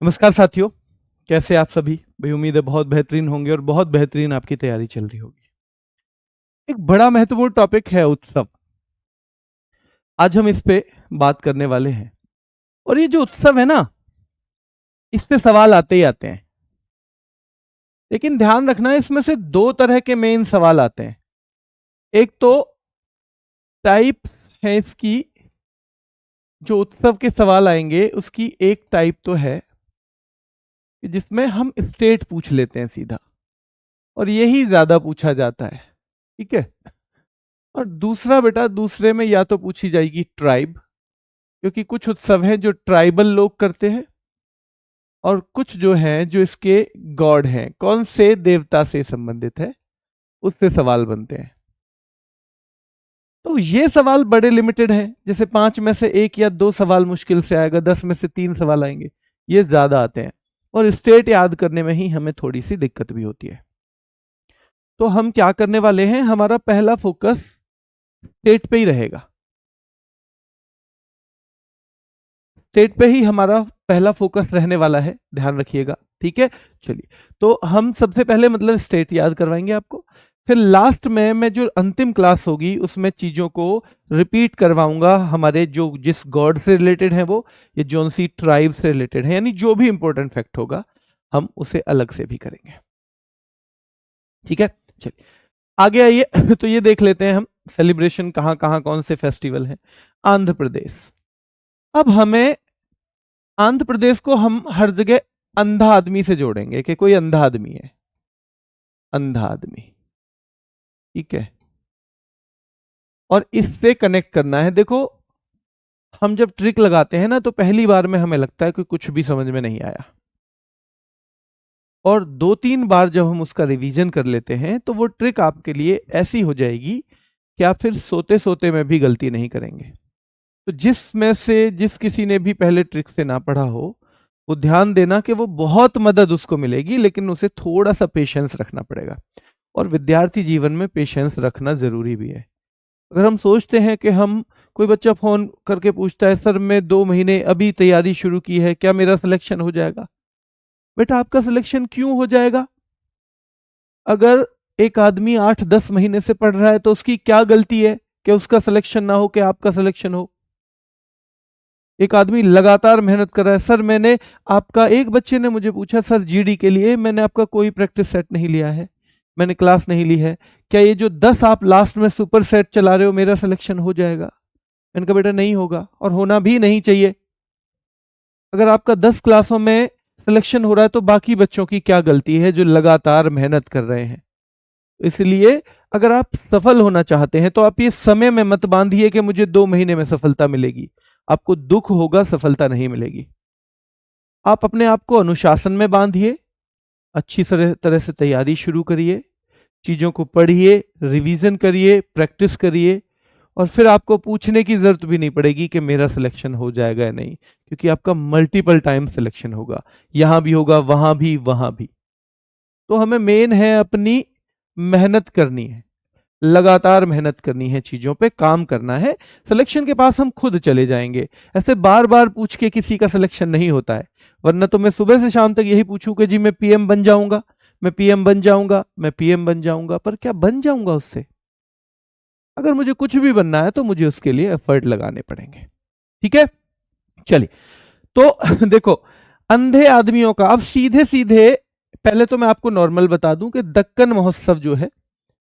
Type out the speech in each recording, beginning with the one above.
नमस्कार साथियों, कैसे आप सभी? भाई उम्मीद है बहुत बेहतरीन होंगे और बहुत बेहतरीन आपकी तैयारी चल रही होगी। एक बड़ा महत्वपूर्ण टॉपिक है उत्सव। आज हम इस पे बात करने वाले हैं। और ये जो उत्सव है ना, इससे सवाल आते ही आते हैं। लेकिन ध्यान रखना है, इसमें से दो तरह के मेन सवाल आते हैं। एक तो टाइप्स है इसकी, जो उत्सव के सवाल आएंगे उसकी एक टाइप तो है कि जिसमें हम स्टेट पूछ लेते हैं सीधा, और यही ज्यादा पूछा जाता है। ठीक है। और दूसरा बेटा, दूसरे में या तो पूछी जाएगी ट्राइब, क्योंकि कुछ उत्सव हैं जो ट्राइबल लोग करते हैं, और कुछ जो हैं जो इसके गॉड हैं, कौन से देवता से संबंधित है, उससे सवाल बनते हैं। तो ये सवाल बड़े लिमिटेड हैं, जैसे 5 में से 1 या 2 सवाल मुश्किल से आएगा, 10 में से 3 सवाल आएंगे, ये ज्यादा आते हैं। और स्टेट याद करने में ही हमें थोड़ी सी दिक्कत भी होती है। तो हम क्या करने वाले हैं, हमारा पहला फोकस स्टेट पे ही रहेगा। स्टेट पे ही हमारा पहला फोकस रहने वाला है, ध्यान रखिएगा। ठीक है, चलिए। तो हम सबसे पहले मतलब स्टेट याद करवाएंगे आपको, फिर लास्ट में मैं जो अंतिम क्लास होगी उसमें चीजों को रिपीट करवाऊंगा, हमारे जो जिस गॉड से रिलेटेड है वो, ये जौन सी ट्राइब से रिलेटेड है, यानी जो भी इंपॉर्टेंट फैक्ट होगा हम उसे अलग से भी करेंगे। ठीक है, चलिए आगे आइए। तो ये देख लेते हैं हम सेलिब्रेशन कहाँ कहाँ, कौन से फेस्टिवल हैं। आंध्र प्रदेश। अब हमें आंध्र प्रदेश को हम हर जगह अंधा आदमी से जोड़ेंगे कि कोई अंधा आदमी है, अंधा आदमी। ठीक है, और इससे कनेक्ट करना है। देखो, हम जब ट्रिक लगाते हैं ना, तो पहली बार में हमें लगता है कि कुछ भी समझ में नहीं आया, और 2-3 बार जब हम उसका रिवीजन कर लेते हैं तो वो ट्रिक आपके लिए ऐसी हो जाएगी कि आप फिर सोते सोते में भी गलती नहीं करेंगे। तो जिसमें से जिस किसी ने भी पहले ट्रिक से ना पढ़ा हो, वो ध्यान देना कि वो बहुत मदद उसको मिलेगी, लेकिन उसे थोड़ा सा पेशेंस रखना पड़ेगा। और विद्यार्थी जीवन में पेशेंस रखना जरूरी भी है। अगर हम सोचते हैं कि हम, कोई बच्चा फोन करके पूछता है, सर मैं 2 महीने अभी तैयारी शुरू की है, क्या मेरा सिलेक्शन हो जाएगा? बेटा, आपका सिलेक्शन क्यों हो जाएगा? अगर एक आदमी 8-10 महीने से पढ़ रहा है तो उसकी क्या गलती है कि उसका सिलेक्शन ना हो, कि आपका सिलेक्शन हो? एक आदमी लगातार मेहनत कर रहा है। सर मैंने आपका, एक बच्चे ने मुझे पूछा, सर जीडी के लिए मैंने आपका कोई प्रैक्टिस सेट नहीं लिया है, मैंने क्लास नहीं ली है, क्या ये जो 10 आप लास्ट में सुपर सेट चला रहे हो, मेरा सिलेक्शन हो जाएगा? मैंने कहा बेटा नहीं होगा, और होना भी नहीं चाहिए। अगर आपका 10 क्लासों में सिलेक्शन हो रहा है तो बाकी बच्चों की क्या गलती है जो लगातार मेहनत कर रहे हैं? इसलिए अगर आप सफल होना चाहते हैं तो आप ये समय में मत बांधिए कि मुझे 2 महीने में सफलता मिलेगी। आपको दुख होगा, सफलता नहीं मिलेगी। आप अपने आप को अनुशासन में बांधिए, अच्छी तरह से तैयारी शुरू करिए, चीजों को पढ़िए, रिवीजन करिए, प्रैक्टिस करिए, और फिर आपको पूछने की जरूरत भी नहीं पड़ेगी कि मेरा सिलेक्शन हो जाएगा या नहीं, क्योंकि आपका मल्टीपल टाइम सिलेक्शन होगा, यहां भी होगा, वहां भी, वहां भी। तो हमें मेन है अपनी मेहनत करनी है, लगातार मेहनत करनी है, चीजों पे काम करना है। सिलेक्शन के पास हम खुद चले जाएंगे, ऐसे बार बार पूछ के किसी का सिलेक्शन नहीं होता है। वरना तो मैं सुबह से शाम तक यही पूछूं कि जी मैं पीएम बन जाऊंगा, मैं पीएम बन जाऊंगा, मैं पीएम बन जाऊंगा, पर क्या बन जाऊंगा उससे? अगर मुझे कुछ भी बनना है तो मुझे उसके लिए एफर्ट लगाने पड़ेंगे। ठीक है, चलिए। तो देखो, अंधे आदमियों का, अब सीधे सीधे पहले तो मैं आपको नॉर्मल बता दूं कि दक्कन महोत्सव जो है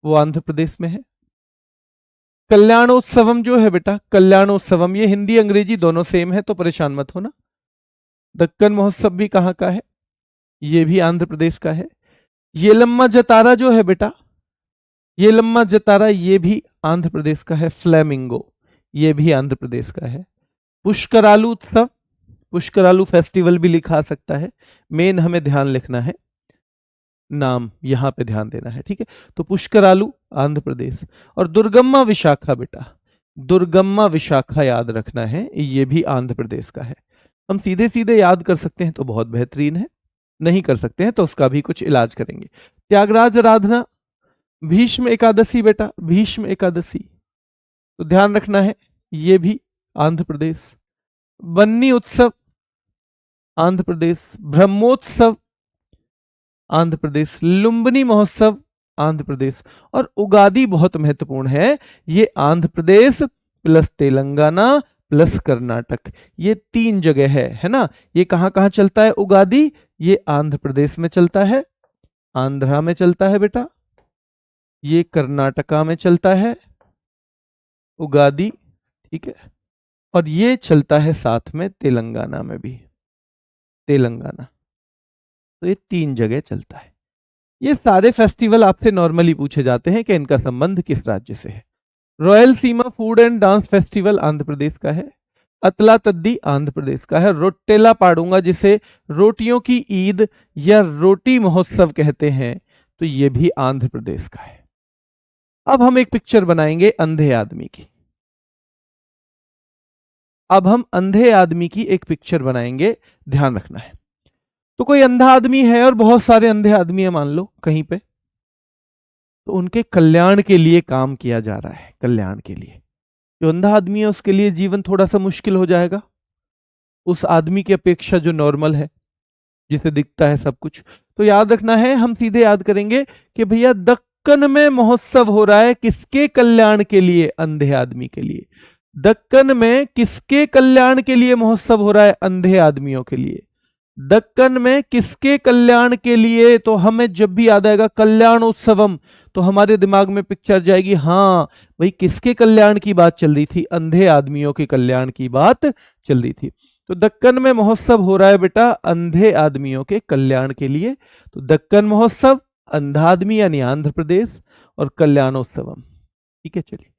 वो आंध्र प्रदेश में है। कल्याणोत्सवम जो है बेटा, कल्याणोत्सवम, ये हिंदी अंग्रेजी दोनों सेम है तो परेशान मत होना। दक्कन महोत्सव भी कहाँ का है? ये भी आंध्र प्रदेश का है। येलम्मा जतारा जो है बेटा, येलम्मा जतारा ये भी आंध्र प्रदेश का है। फ्लैमिंगो, ये भी आंध्र प्रदेश का है। पुष्करालू उत्सव, पुष्करालू फेस्टिवल भी लिखा सकता है। मेन हमें ध्यान लिखना है, नाम यहां पे ध्यान देना है। ठीक है, तो पुष्करालू आंध्र प्रदेश। और दुर्गम्मा विशाखा बेटा, दुर्गम्मा विशाखा याद रखना है, ये भी आंध्र प्रदेश का है। हम सीधे सीधे याद कर सकते हैं तो बहुत बेहतरीन है, नहीं कर सकते हैं तो उसका भी कुछ इलाज करेंगे। त्यागराज आराधना, भीष्म एकादशी बेटा, भीष्म एकादशी, तो ध्यान रखना है, ये भी आंध्र प्रदेश। बन्नी उत्सव, आंध्र प्रदेश, ब्रह्मोत्सव आंध्र प्रदेश, लुम्बिनी महोत्सव आंध्र प्रदेश, और उगादी बहुत महत्वपूर्ण है, ये आंध्र प्रदेश प्लस तेलंगाना प्लस कर्नाटक, ये 3 जगह है ना। ये कहां कहां चलता है उगादी? ये आंध्र प्रदेश में चलता है, आंध्रा में चलता है बेटा, ये कर्नाटका में चलता है उगादी, ठीक है, और ये चलता है साथ में तेलंगाना में भी, तेलंगाना। तो ये 3 जगह चलता है। ये सारे फेस्टिवल आपसे नॉर्मली पूछे जाते हैं कि इनका संबंध किस राज्य से है। Rayalaseema food and dance festival Andhra Pradesh का है, अतला तद्दी आंध्र प्रदेश का है, रोटेला पाडूंगा जिसे रोटियों की ईद या रोटी महोत्सव कहते हैं, तो ये भी आंध्र प्रदेश का है। अब हम एक पिक्चर बनाएंगे अंधे आदमी की, अब हम अंधे आदमी की एक पिक्चर बनाएंगे, ध्यान रखना है। तो कोई अंधा आदमी है और बहुत सारे अंधे आदमी है मान लो कहीं पे, तो उनके कल्याण के लिए काम किया जा रहा है, कल्याण के लिए। जो अंधा आदमी है उसके लिए जीवन थोड़ा सा मुश्किल हो जाएगा उस आदमी की अपेक्षा जो नॉर्मल है, जिसे दिखता है सब कुछ। तो याद रखना है, हम सीधे याद करेंगे कि भैया दक्कन में महोत्सव हो रहा है, किसके कल्याण के लिए? अंधे आदमी के लिए। दक्कन में किसके कल्याण के लिए महोत्सव हो रहा है? अंधे आदमियों के लिए। दक्कन में किसके कल्याण के लिए? तो हमें जब भी याद आएगा कल्याणोत्सवम, तो हमारे दिमाग में पिक्चर जाएगी, हाँ भाई किसके कल्याण की बात चल रही थी? अंधे आदमियों के कल्याण की बात चल रही थी। तो दक्कन में महोत्सव हो रहा है बेटा अंधे आदमियों के कल्याण के लिए। तो दक्कन महोत्सव, अंधा आदमी यानी आंध्र प्रदेश, और कल्याणोत्सवम, ठीक है। चलिए,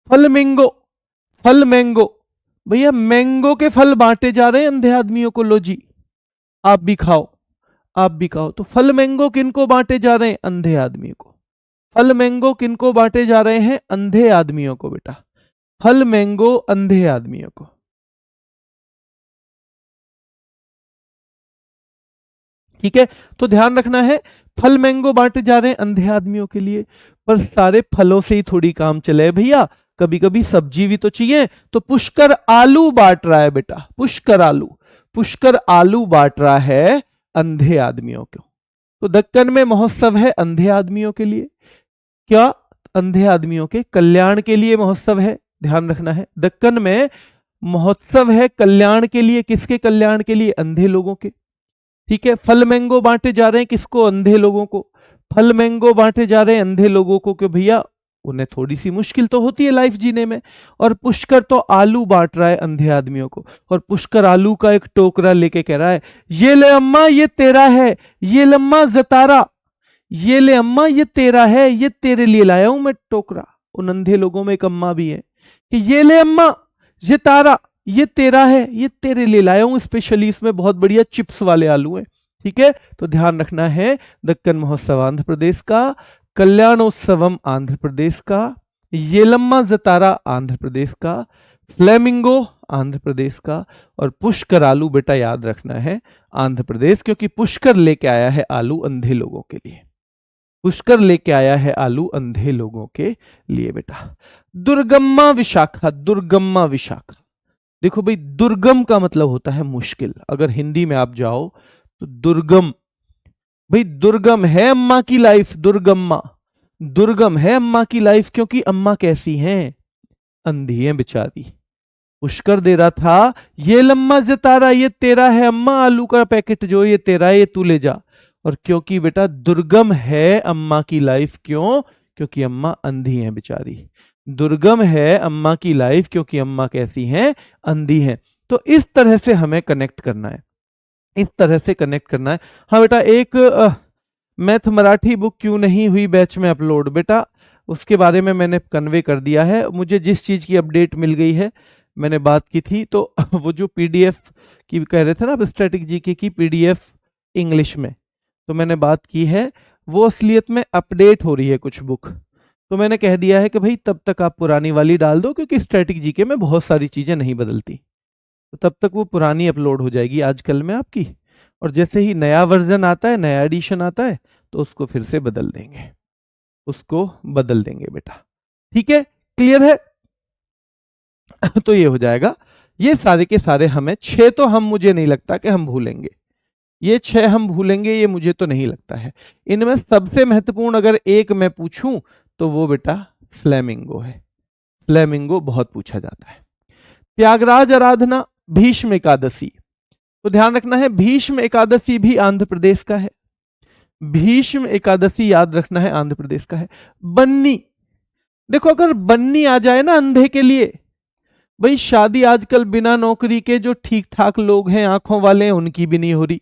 फल मैंगो, फल मैंगो, भैया मैंगो के फल बांटे जा रहे हैं अंधे आदमियों को, लो जी आप भी खाओ, आप भी खाओ। तो फल मैंगो किनको बांटे जा रहे हैं? अंधे आदमियों को। फल मैंगो किनको बांटे जा रहे हैं? अंधे आदमियों को बेटा, फल मैंगो अंधे आदमियों को, ठीक है। तो ध्यान रखना है, फल मैंगो बांटे जा रहे हैं अंधे आदमियों के लिए, पर सारे फलों से ही थोड़ी काम चले भैया, कभी कभी सब्जी भी तो चाहिए। तो पुष्कर आलू बांट रहा है बेटा, पुष्कर आलू, पुष्कर आलू बांट रहा है अंधे आदमियों को। तो दक्कन में महोत्सव है अंधे आदमियों के लिए, क्या? अंधे आदमियों के कल्याण के लिए महोत्सव है, ध्यान रखना है। दक्कन में महोत्सव है कल्याण के लिए, किसके कल्याण के लिए? अंधे लोगों के, ठीक है। फल मैंगो बांटे जा रहे हैं किसको? अंधे लोगों को। फल मैंगो बांटे जा रहे हैं अंधे लोगों को कि भैया उन्हें थोड़ी सी मुश्किल तो होती है लाइफ जीने में। और पुष्कर तो आलू बांट रहा है अंधे आदमियों को, और पुष्कर आलू का एक टोकरा लेके कह रहा है, ये ले अम्मा ये तेरा है, ये लम्मा जतारा, ये ले अम्मा ये तेरा है, ये तेरे लिए लाया हूं मैं टोकरा। उन अंधे लोगों में एक अम्मा भी है कि ये ले अम्मा ये तारा, ये तेरा है, ये तेरे लिए लाया हूं स्पेशली, इसमें बहुत बढ़िया चिप्स वाले आलू हैं, ठीक है। तो ध्यान रखना है, दक्कन महोत्सव आंध्र प्रदेश का, कल्याणोत्सवम आंध्र प्रदेश का, येलम्मा जतारा आंध्र प्रदेश का, फ्लेमिंगो आंध्र प्रदेश का, और पुष्कर आलू बेटा याद रखना है आंध्र प्रदेश, क्योंकि पुष्कर लेके आया है आलू अंधे लोगों के लिए, पुष्कर लेके आया है आलू अंधे लोगों के लिए बेटा। दुर्गम्मा विशाखा, दुर्गम्मा विशाखा, देखो भाई दुर्गम का मतलब होता है मुश्किल, अगर हिंदी में आप जाओ तो दुर्गम, भाई दुर्गम है अम्मा की लाइफ, दुर्गम्मा, दुर्गम है अम्मा की लाइफ, क्योंकि अम्मा कैसी हैं? अंधी है बेचारी। पुष्कर दे रहा था, ये लम्मा जतारा ये तेरा है अम्मा, आलू का पैकेट जो ये तेरा है, ये तू ले जा। और क्योंकि बेटा दुर्गम है अम्मा की लाइफ, क्यों? क्योंकि अम्मा अंधी है बेचारी। दुर्गम है अम्मा की लाइफ क्योंकि अम्मा कैसी हैं? अंधी हैं। तो इस तरह से हमें कनेक्ट करना है, इस तरह से कनेक्ट करना है। हाँ बेटा, एक मैथ मराठी बुक क्यों नहीं हुई बैच में अपलोड, बेटा उसके बारे में मैंने कन्वे कर दिया है। मुझे जिस चीज़ की अपडेट मिल गई है, मैंने बात की थी, तो वो जो पीडीएफ की कह रहे थे ना आप, स्टैटिक जीके की पीडीएफ इंग्लिश में, तो मैंने बात की है, वो असलियत में अपडेट हो रही है कुछ बुक, तो मैंने कह दिया है कि भाई तब तक आप पुरानी वाली डाल दो, क्योंकि स्टैटिक जीके में बहुत सारी चीज़ें नहीं बदलती, तो तब तक वो पुरानी अपलोड हो जाएगी आजकल में आपकी, और जैसे ही नया वर्जन आता है, नया एडिशन आता है, तो उसको फिर से बदल देंगे, उसको बदल देंगे बेटा, ठीक है, क्लियर है? तो ये हो जाएगा। ये सारे के सारे हमें 6 तो मुझे नहीं लगता कि हम भूलेंगे, ये 6 हम भूलेंगे ये मुझे तो नहीं लगता है। इनमें सबसे महत्वपूर्ण अगर एक मैं पूछूं तो वो बेटा फ्लेमिंगो है। फ्लेमिंगो बहुत पूछा जाता है। त्यागराज आराधना, भीष्म एकादशी, तो ध्यान रखना है भीष्म एकादशी भी आंध्र प्रदेश का है। भीष्म एकादशी याद रखना है आंध्र प्रदेश का है। बन्नी, देखो अगर बन्नी आ जाए ना अंधे के लिए, भाई शादी आजकल बिना नौकरी के जो ठीक ठाक लोग हैं आंखों वाले हैं उनकी भी नहीं हो रही,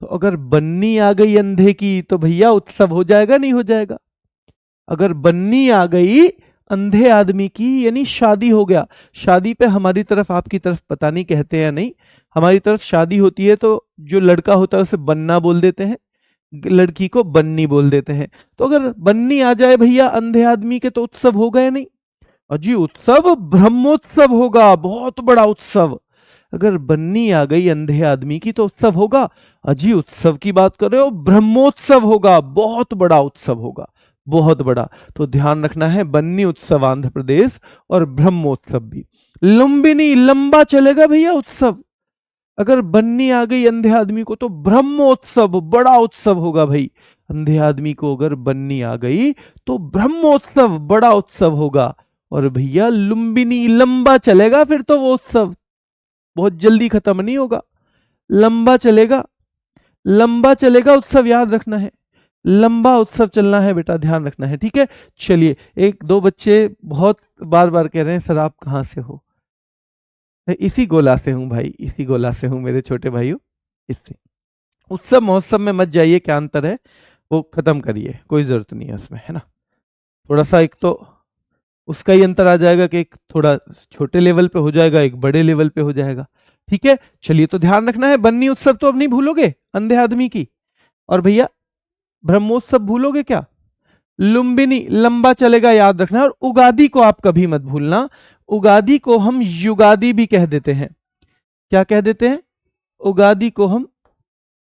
तो अगर बन्नी आ गई अंधे की तो भैया उत्सव हो जाएगा नहीं हो जाएगा। अगर बन्नी आ गई अंधे आदमी की यानी शादी हो गया। शादी पे हमारी तरफ आपकी तरफ पता नहीं कहते हैं नहीं, हमारी तरफ शादी होती है तो जो लड़का होता है उसे बन्ना बोल देते हैं, लड़की को बन्नी बोल देते हैं। तो अगर बन्नी आ जाए भैया अंधे आदमी के तो उत्सव हो गए नहीं। अजी उत्सव ब्रह्मोत्सव होगा, बहुत बड़ा उत्सव। अगर बन्नी आ गई अंधे आदमी की तो उत्सव होगा। अजी उत्सव की बात कर रहे हो, ब्रह्मोत्सव होगा, बहुत बड़ा उत्सव होगा, बहुत बड़ा। तो ध्यान रखना है बन्नी उत्सव आंध्र प्रदेश और ब्रह्मोत्सव भी। लुम्बिनी, लंबा चलेगा भैया उत्सव। अगर बन्नी आ गई अंधे आदमी को तो ब्रह्मोत्सव, बड़ा उत्सव होगा भाई। अंधे आदमी को अगर बन्नी आ गई तो ब्रह्मोत्सव, बड़ा उत्सव होगा। और भैया लुम्बिनी, लंबा चलेगा फिर तो वो उत्सव, बहुत जल्दी खत्म नहीं होगा, लंबा चलेगा। लंबा चलेगा उत्सव, याद रखना है, लंबा उत्सव चलना है बेटा, ध्यान रखना है, ठीक है। चलिए, एक दो बच्चे बहुत बार बार कह रहे हैं सर आप कहां से हो। इसी गोला से हूं भाई, इसी गोला से हूं मेरे छोटे भाइयों। इससे उत्सव महोत्सव में मत जाइए, क्या अंतर है वो खत्म करिए, कोई जरूरत नहीं है उसमें, है ना। थोड़ा सा एक तो उसका ही अंतर आ जाएगा कि एक थोड़ा छोटे लेवल पे हो जाएगा, एक बड़े लेवल पे हो जाएगा, ठीक है। चलिए, तो ध्यान रखना है बन्नी उत्सव तो अब नहीं भूलोगे अंधे आदमी की। और भैया ब्रह्मोत्सव भूलोगे क्या। लुम्बिनी, लंबा चलेगा, याद रखना। और उगादी को आप कभी मत भूलना, उगादी को हम युगादी भी कह देते हैं। क्या कह देते हैं, उगादी को हम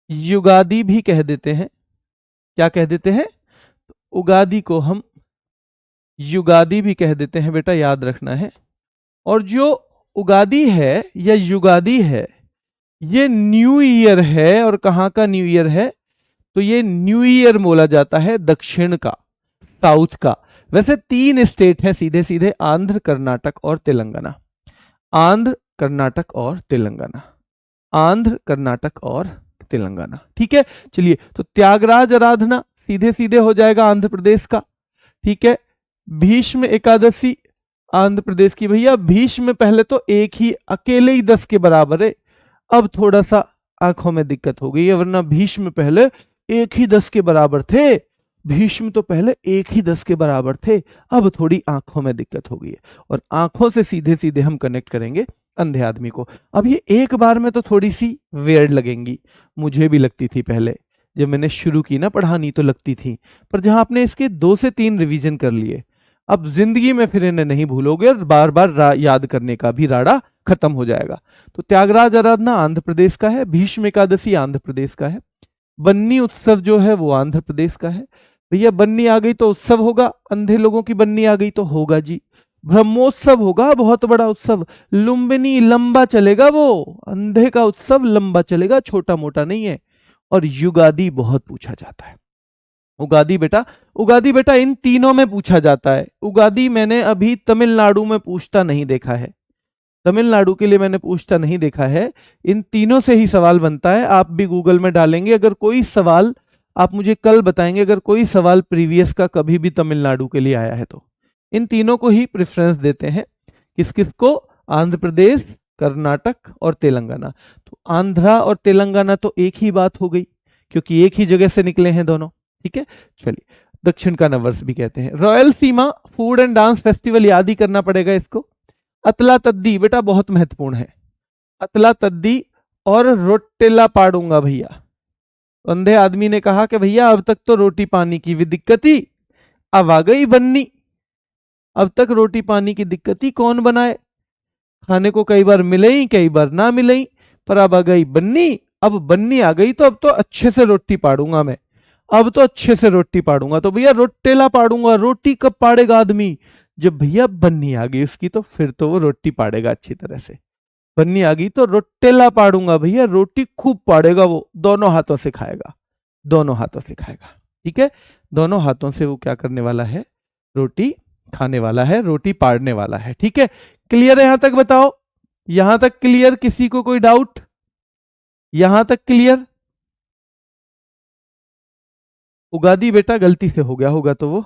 युगादी भी कह देते हैं। क्या कह देते हैं, उगादी को हम युगादी भी कह देते हैं बेटा, याद रखना है। और जो उगादी है या युगादी है ये न्यू ईयर है, और कहां का न्यू ईयर है, तो ये न्यू ईयर बोला जाता है दक्षिण का, साउथ का। वैसे 3 स्टेट हैं सीधे सीधे, आंध्र, कर्नाटक और तेलंगाना। आंध्र, कर्नाटक और तेलंगाना, आंध्र, कर्नाटक और तेलंगाना, ठीक है। चलिए, तो त्यागराज आराधना सीधे सीधे हो जाएगा आंध्र प्रदेश का, ठीक है। भीष्म एकादशी आंध्र प्रदेश की। भैया भीष्म पहले तो एक ही अकेले ही 10 के बराबर है, अब थोड़ा सा आंखों में दिक्कत हो गई है, वरना भीष्म पहले एक ही 10 के बराबर थे। भीष्म तो पहले एक ही 10 के बराबर थे, अब थोड़ी आंखों में दिक्कत हो गई है। और आंखों से सीधे सीधे हम कनेक्ट करेंगे अंधे आदमी को। अब ये एक बार में तो थोड़ी सी वेयर्ड लगेंगी, मुझे भी लगती थी पहले, जब मैंने शुरू की ना पढ़ानी तो लगती थी, पर जहां आपने इसके 2 से 3 रिवीजन कर लिए, अब जिंदगी में फिर इन्हें नहीं भूलोगे और बार बार याद करने का भी राड़ा खत्म हो जाएगा। तो त्यागराज आराधना आंध्र प्रदेश का है, भीष्म एकादशी आंध्र प्रदेश का है, बन्नी उत्सव जो है वो आंध्र प्रदेश का है। भैया बन्नी आ गई तो उत्सव होगा, अंधे लोगों की बन्नी आ गई तो होगा जी, ब्रह्मोत्सव होगा, बहुत बड़ा उत्सव। लुम्बिनी, लंबा चलेगा, वो अंधे का उत्सव लंबा चलेगा, छोटा मोटा नहीं है। और युगादी बहुत पूछा जाता है। उगादी बेटा, उगादी बेटा इन तीनों में पूछा जाता है। उगादी मैंने अभी तमिलनाडु में पूछता नहीं देखा है, तमिलनाडु के लिए मैंने पूछता नहीं देखा है। इन तीनों से ही सवाल बनता है, आप भी गूगल में डालेंगे, अगर कोई सवाल आप मुझे कल बताएंगे, अगर कोई सवाल प्रीवियस का कभी भी तमिलनाडु के लिए आया है तो इन तीनों को ही प्रेफरेंस देते हैं। किस किस को, आंध्र प्रदेश, कर्नाटक और तेलंगाना। तो आंध्रा और तेलंगाना तो एक ही बात हो गई, क्योंकि एक ही जगह से निकले हैं दोनों, ठीक है। चलिए, दक्षिण का नववर्ष भी कहते हैं। Royal Seema food and dance festival, याद ही करना पड़ेगा इसको। अतला तद्दी बेटा बहुत महत्वपूर्ण है, अतला तद्दी और रोटेला पाड़ूंगा भैया। अंधे आदमी ने कहा कि भैया अब तक तो रोटी पानी की भी दिक्कत ही, अब आ गई बन्नी। अब तक रोटी पानी की दिक्कत ही कौन बनाए, खाने को कई बार मिले ही कई बार ना मिले ही, पर अब आ गई बन्नी। अब बन्नी आ गई तो अब तो अच्छे से रोटी पाड़ूंगा मैं, अब तो अच्छे से रोटी पाड़ूंगा। तो भैया रोटेला पाड़ूंगा। रोटी कब पाड़ेगा आदमी, जब भैया बन्नी आ गई उसकी, तो फिर तो वो रोटी पाड़ेगा अच्छी तरह से। बन्नी आ गई तो रोटेला पाड़ूंगा भैया, रोटी खूब पाड़ेगा वो, दोनों हाथों से खाएगा, दोनों हाथों से खाएगा। ठीक है, दोनों हाथों से वो क्या करने वाला है, रोटी खाने वाला है, रोटी पाड़ने वाला है। ठीक है, क्लियर है यहां तक? बताओ, यहां तक क्लियर? किसी को कोई डाउट? यहां तक क्लियर? उगादी बेटा गलती से हो गया होगा, तो वो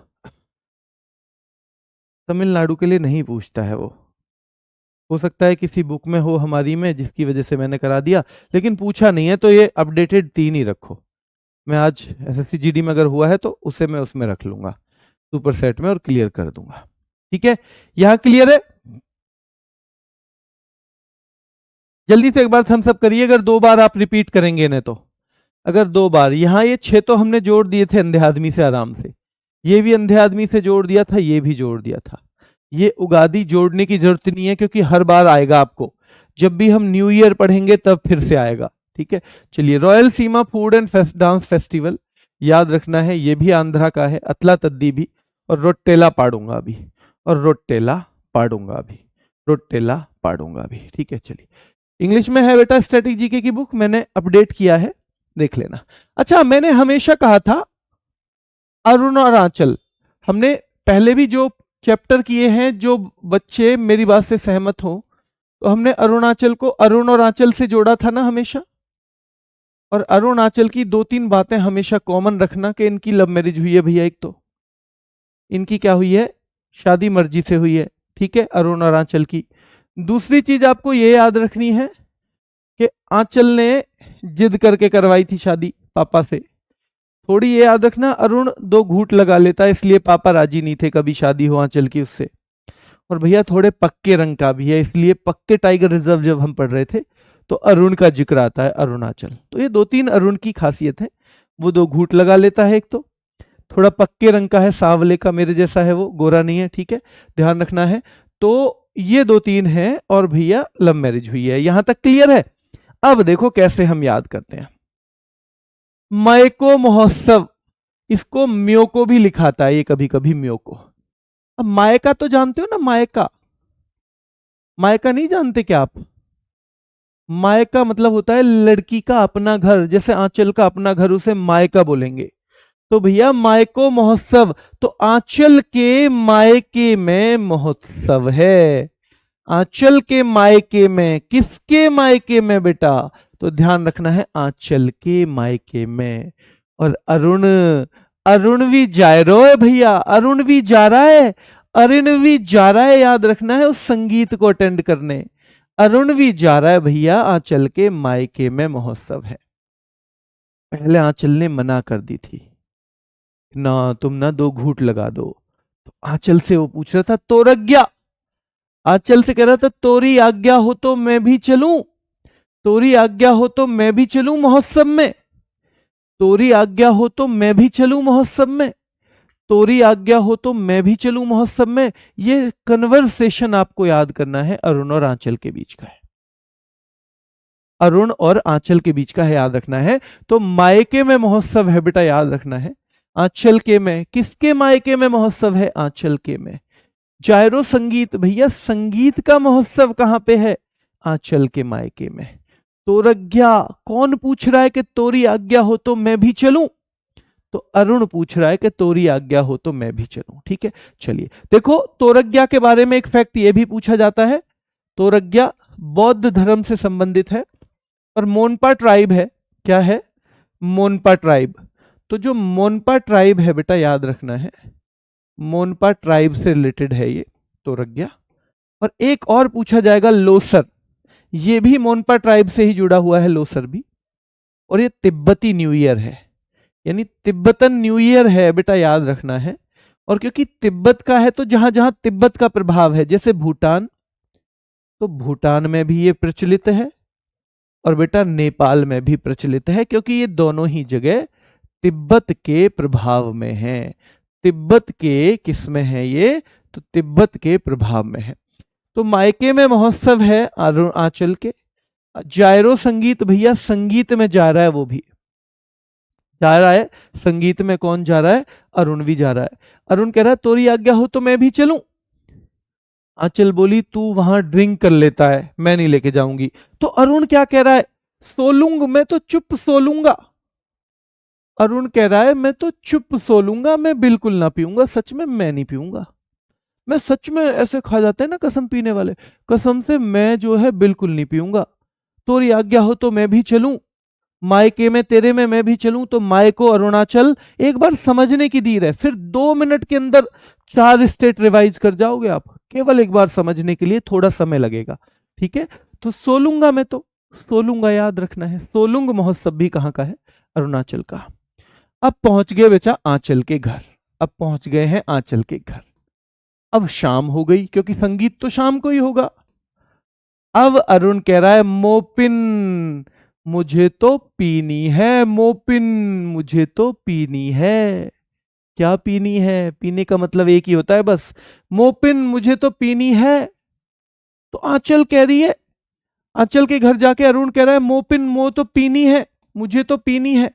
तमिलनाडु के लिए नहीं पूछता है। वो हो सकता है किसी बुक में हो हमारी में, जिसकी वजह से मैंने करा दिया, लेकिन पूछा नहीं है, तो ये अपडेटेड 3 ही रखो। मैं आज एसएससी जीडी में अगर हुआ है तो उसे मैं उसमें रख लूंगा, सुपर सेट में, और क्लियर कर दूंगा। ठीक है, यहां क्लियर है? जल्दी से एक बार थम्स अप करिए अगर 2 बार आप रिपीट करेंगे इन्हें तो। अगर 2 बार, यहां ये 6 तो हमने जोड़ दिए थे अंधे आदमी से आराम से, ये भी अंधे आदमी से जोड़ दिया था, ये भी जोड़ दिया था। ये उगादी जोड़ने की जरूरत नहीं है, क्योंकि हर बार आएगा आपको, जब भी हम न्यू ईयर पढ़ेंगे तब फिर से आएगा। ठीक है, चलिए, royal Seema food and dance festival याद रखना है, ये भी आंध्रा का है, अतला तद्दी भी, और रोटेला पाड़ूंगा भी, और रोटेला पाड़ूंगा भी, रोटेला पाड़ूंगा भी। ठीक है, चलिए, इंग्लिश में है बेटा स्टैटिक जीके की बुक, मैंने अपडेट किया है, देख लेना। अच्छा, मैंने हमेशा कहा था अरुणाचल, हमने पहले भी जो चैप्टर किए हैं, जो बच्चे मेरी बात से सहमत हो, तो हमने अरुणाचल को अरुणाचल से जोड़ा था ना हमेशा। और अरुणाचल की 2-3 बातें हमेशा कॉमन रखना, कि इनकी लव मैरिज हुई है भैया, एक तो इनकी क्या हुई है, शादी मर्जी से हुई है। ठीक है, अरुणाचल की। दूसरी चीज आपको ये याद रखनी है कि आंचल ने जिद करके करवाई थी शादी पापा से। थोड़ी ये याद रखना, अरुण 2 घूंट लगा लेता है, इसलिए पापा राजी नहीं थे कभी शादी हो आंचल की उससे। और भैया थोड़े पक्के रंग का भी है, इसलिए पक्के टाइगर रिजर्व जब हम पढ़ रहे थे तो अरुण का जिक्र आता है, अरुणाचल। तो ये 2-3 अरुण की खासियत है। वो 2 घूंट लगा लेता है, एक तो थोड़ा पक्के रंग का है, सांवले का, मेरे जैसा है वो, गोरा नहीं है। ठीक है, ध्यान रखना है। तो ये 2-3 है, और भैया लव मैरिज हुई है। यहां तक क्लियर है? अब देखो कैसे हम याद करते हैं। मयको महोत्सव, इसको म्योको भी लिखाता है ये कभी कभी, म्योको। अब मायका तो जानते हो ना, मायका, मायका नहीं जानते क्या आप? मायका मतलब होता है लड़की का अपना घर, जैसे आंचल का अपना घर, उसे मायका बोलेंगे। तो भैया मायको महोत्सव, तो आंचल के मायके में महोत्सव है। आंचल के मायके में, किसके मायके में बेटा? तो ध्यान रखना है, आंचल के मायके में। और अरुण, अरुण भी जा रहा है भैया, अरुण भी जा रहा है, अरुण भी जा रहा है, याद रखना है, उस संगीत को अटेंड करने। अरुण भी जा रहा है भैया, आंचल के मायके में महोत्सव है। पहले आंचल ने मना कर दी थी ना, तुम ना 2 घूंट लगा दो। तो आंचल से वो पूछ रहा था तोरज्ञा, आंचल से कह रहा था तोरी आज्ञा हो तो मैं भी चलूं, तोरी आज्ञा हो तो मैं भी चलूं महोत्सव में, तोरी आज्ञा हो तो मैं भी चलूं महोत्सव में, तोरी आज्ञा हो तो मैं भी चलूं महोत्सव में। ये कन्वर्सेशन आपको याद करना है, अरुण और आंचल के बीच का है, अरुण और आंचल के बीच का है, याद रखना है। तो मायके में महोत्सव है बेटा, याद रखना है। आंचल के में, किसके मायके में महोत्सव है? आंचल के में। जायरो संगीत, भैया संगीत का महोत्सव कहां पे है? आंचल के मायके में। तोरज्ञा, कौन पूछ रहा है कि तोरी आज्ञा हो तो मैं भी चलूं? तो अरुण पूछ रहा है कि तोरी आज्ञा हो तो मैं भी चलूं। ठीक है, चलिए देखो, तोरज्ञा के बारे में एक फैक्ट ये भी पूछा जाता है। तोरज्ञा बौद्ध धर्म से संबंधित है, और मोनपा ट्राइब है। क्या है? मोनपा ट्राइब। तो जो मोनपा ट्राइब है बेटा, याद रखना है, मोनपा ट्राइब से रिलेटेड है ये तोरज्ञा। और एक और पूछा जाएगा, लोसर, ये भी मोनपा ट्राइब से ही जुड़ा हुआ है, लोसर भी। और ये तिब्बती न्यू ईयर है, यानी तिब्बतन न्यू ईयर है बेटा, याद रखना है। और क्योंकि तिब्बत का है, तो जहां जहां तिब्बत का प्रभाव है, जैसे भूटान, तो भूटान में भी ये प्रचलित है, और बेटा नेपाल में भी प्रचलित है, क्योंकि ये दोनों ही जगह तिब्बत के प्रभाव में है। तिब्बत के किस में है ये? तो तिब्बत के प्रभाव में है। तो मायके में महोत्सव है आंचल के। जायरो संगीत, भैया संगीत में जा रहा है, वो भी जा रहा है संगीत में। कौन जा रहा है? अरुण भी जा रहा है। अरुण कह रहा है तोरी आज्ञा हो तो मैं भी चलूं। आंचल बोली तू वहां ड्रिंक कर लेता है, मैं नहीं लेके जाऊंगी। तो अरुण क्या कह रहा है, सोलूंग, मैं तो चुप सोलूंगा। अरुण कह रहा है मैं तो चुप सोलूंगा, मैं बिल्कुल ना पीऊंगा, सच में मैं नहीं पीऊंगा। मैं सच में, ऐसे खा जाते हैं ना कसम पीने वाले, कसम से मैं जो है बिल्कुल नहीं पीऊंगा। तोरी आज्ञा हो तो मैं भी चलूं, मायके में तेरे में मैं भी चलूं। तो मायको अरुणाचल एक बार समझने की देर है, फिर 2 मिनट के अंदर 4 स्टेट रिवाइज कर जाओगे आप, केवल एक बार समझने के लिए थोड़ा समय लगेगा। ठीक है, तो सोलूंगा, मैं तो सोलूंगा, याद रखना है। सोलुंग महोत्सव भी कहां का है, अरुणाचल का। अब पहुंच गए बेटा आंचल के घर, अब पहुंच गए हैं आंचल के घर। अब शाम हो गई, क्योंकि संगीत तो शाम को ही होगा। अब अरुण कह रहा है मोपिन मुझे तो पीनी है, मोपिन मुझे तो पीनी है। क्या पीनी है, पीने का मतलब एक ही होता है बस, मोपिन मुझे तो पीनी है। तो आंचल कह रही है, आंचल के घर जाके अरुण कह रहा है मोपिन मो तो पीनी है, मुझे तो पीनी है।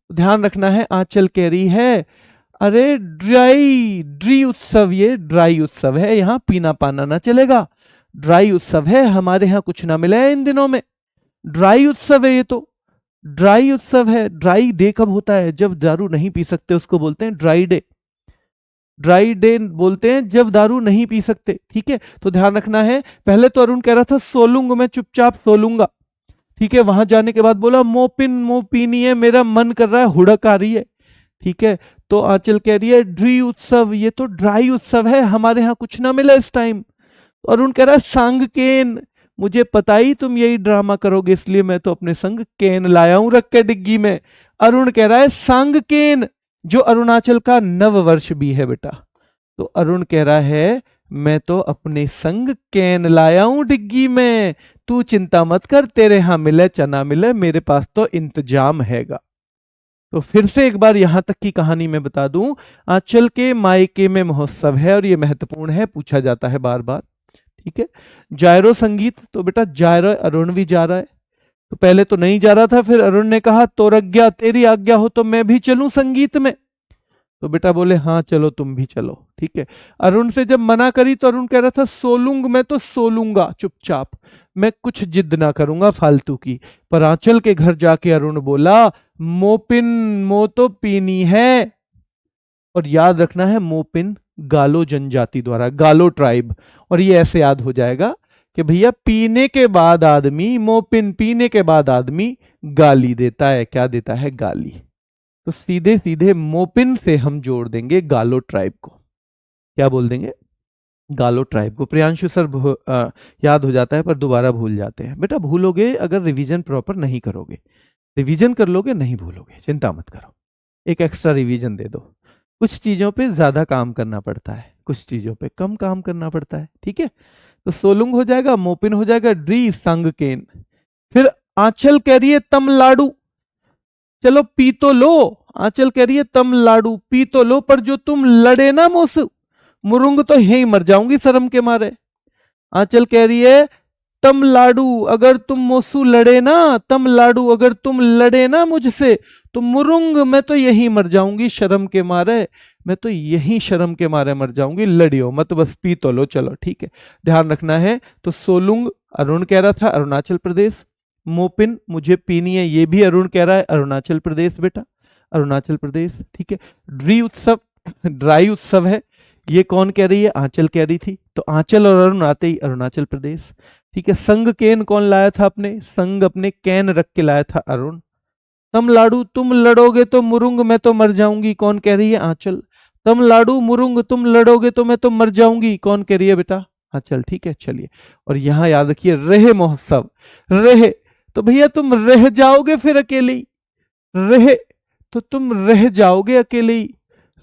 ध्यान रखना है, आंचल कह रही है अरे ड्राई ड्री उत्सव, ये ड्राई उत्सव है, यहां पीना पाना ना चलेगा। ड्राई उत्सव है, हमारे यहां कुछ ना मिले इन दिनों में, ड्राई उत्सव है ये तो, ड्राई उत्सव है। ड्राई डे कब होता है, जब दारू नहीं पी सकते उसको बोलते हैं ड्राई डे। ड्राई डे बोलते हैं जब दारू नहीं पी सकते। ठीक है, तो ध्यान रखना है। पहले तो अरुण कह रहा था सोलूंगा, मैं चुपचाप सोलूंगा। ठीक है, वहां जाने के बाद बोला मोपिन मो पीनी है, मेरा मन कर रहा है, हुड़क आ रही है। ठीक है, तो आंचल कह रही है ड्री उत्सव, ये तो ड्राई उत्सव है, हमारे यहाँ कुछ ना मिला इस टाइम। तो अरुण कह रहा है संग केन, मुझे पता ही तुम यही ड्रामा करोगे, इसलिए मैं तो अपने संग केन लाया हूं रख के डिग्गी में। अरुण कह रहा है संग केन, जो अरुणाचल का नव वर्ष भी है बेटा। तो अरुण कह रहा है मैं तो अपने संग कैन लाया हूं डिग्गी में, तू चिंता मत कर, तेरे यहां मिले चना मिले, मेरे पास तो इंतजाम हैगा। तो फिर से एक बार यहां तक की कहानी मैं बता दूं, आंचल के मायके में महोत्सव है, और ये महत्वपूर्ण है, पूछा जाता है बार बार। ठीक है, जायरो संगीत, तो बेटा जायरो अरुण भी जा रहा है। तो पहले तो नहीं जा रहा था, फिर अरुण ने कहा तोरज्ञा, तेरी आज्ञा हो तो मैं भी चलूं संगीत में। तो बेटा बोले हाँ चलो तुम भी चलो। ठीक है, अरुण से जब मना करी तो अरुण कह रहा था सोलूंग, मैं तो सोलूंगा चुपचाप, मैं कुछ जिद ना करूंगा फालतू की। पर आंचल के घर जाके अरुण बोला मोपिन मो तो पीनी है। और याद रखना है मोपिन गालो जनजाति द्वारा, गालो ट्राइब, और ये ऐसे याद हो जाएगा कि भैया पीने के बाद आदमी, मोपिन पीने के बाद आदमी गाली देता है, क्या देता है, गाली। तो सीधे सीधे मोपिन से हम जोड़ देंगे गालो ट्राइब को, क्या बोल देंगे, गालो ट्राइब को। प्रियांशु सर याद हो जाता है पर दोबारा भूल जाते हैं। बेटा भूलोगे अगर रिवीजन प्रॉपर नहीं करोगे, रिवीजन कर लोगे नहीं भूलोगे, चिंता मत करो, एक एक्स्ट्रा रिवीजन दे दो। कुछ चीजों पे ज्यादा काम करना पड़ता है, कुछ चीजों पे कम काम करना पड़ता है। ठीक है, तो सोलुंग हो जाएगा, मोपिन हो जाएगा, ड्री संग केन। फिर आंचल कह रही है तमलाडू, चलो पी तो लो। आंचल कह रही है तमलाडू पी तो लो, पर जो तुम लड़े ना मुझसे, मुरुंग तो यहीं मर जाऊंगी शर्म के मारे। आंचल कह रही है तमलाडू, अगर तुम मोसू लड़े ना, तमलाडू अगर तुम लड़े ना मुझसे, तो मुरुंग मैं तो यहीं मर जाऊंगी शर्म के मारे, मैं तो यहीं शर्म के मारे मर जाऊंगी, लड़ियो मत, बस पी तो लो चलो। ठीक है, ध्यान रखना है। तो सोलुंग अरुण कह रहा था अरुणाचल प्रदेश, मोपिन मुझे पीनी है, ये भी अरुण कह रहा है अरुणाचल प्रदेश बेटा, अरुणाचल प्रदेश। ठीक है, ड्री उत्सव ड्राई उत्सव है, ये कौन कह रही है, आंचल कह रही थी। तो आंचल और अरुण आते ही अरुणाचल प्रदेश। ठीक है, संग केन कौन लाया था अपने, संग अपने कैन रख के लाया था अरुण। तमलाडू तुम लड़ोगे तो मुरुंग मैं तो मर जाऊंगी, कौन कह रही है, आंचल। तमलाडू मुरुंग तुम लड़ोगे तो मैं तो मर जाऊंगी, कौन कह रही है बेटा, आंचल। ठीक है, चलिए, और यहां याद रखिए रहे महोत्सव, रहे तो भैया तुम रह जाओगे फिर अकेले ही, रहे तो तुम रह जाओगे अकेले ही,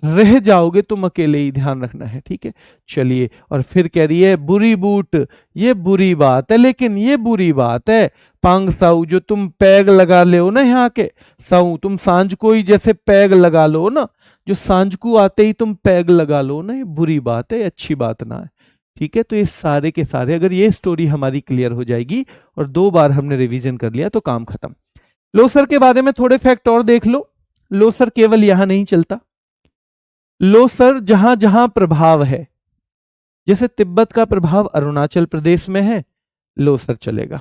रह जाओगे तुम अकेले ही, ध्यान रखना है। ठीक है, चलिए, और फिर कह रही है बुरी बूट, ये बुरी बात है, लेकिन ये बुरी बात है, पांग साऊ जो तुम पैग लगा ले हो ना यहाँ के, साऊ तुम सांझ को ही जैसे पैग लगा लो ना, जो सांझ को आते ही तुम पैग लगा लो ना, ये बुरी बात है, अच्छी बात ना है। ठीक है, तो ये सारे के सारे, अगर ये स्टोरी हमारी क्लियर हो जाएगी और 2 बार हमने रिवीजन कर लिया तो काम खत्म। लोसर के बारे में थोड़े फैक्ट और देख लो। लोसर केवल यहां नहीं चलता, लोसर जहां जहां प्रभाव है, जैसे तिब्बत का प्रभाव अरुणाचल प्रदेश में है, लोसर चलेगा।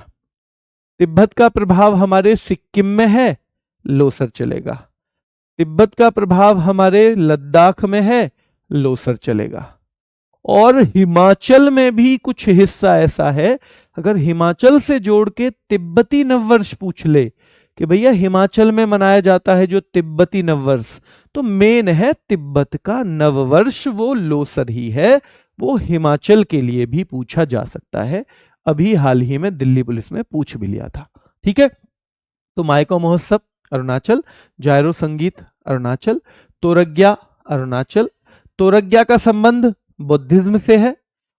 तिब्बत का प्रभाव हमारे सिक्किम में है, लोसर चलेगा। तिब्बत का प्रभाव हमारे लद्दाख में है, लोसर चलेगा। और हिमाचल में भी कुछ हिस्सा ऐसा है, अगर हिमाचल से जोड़ के तिब्बती नववर्ष पूछ ले कि भैया हिमाचल में मनाया जाता है जो तिब्बती नववर्ष, तो मेन है तिब्बत का नववर्ष, वो लोसर ही है। वो हिमाचल के लिए भी पूछा जा सकता है। अभी हाल ही में दिल्ली पुलिस में पूछ भी लिया था। ठीक है, तो मायको महोत्सव अरुणाचल, जायरो संगीत अरुणाचल, तोरग्या अरुणाचल। तोरग्या का संबंध बुद्धिज्म से है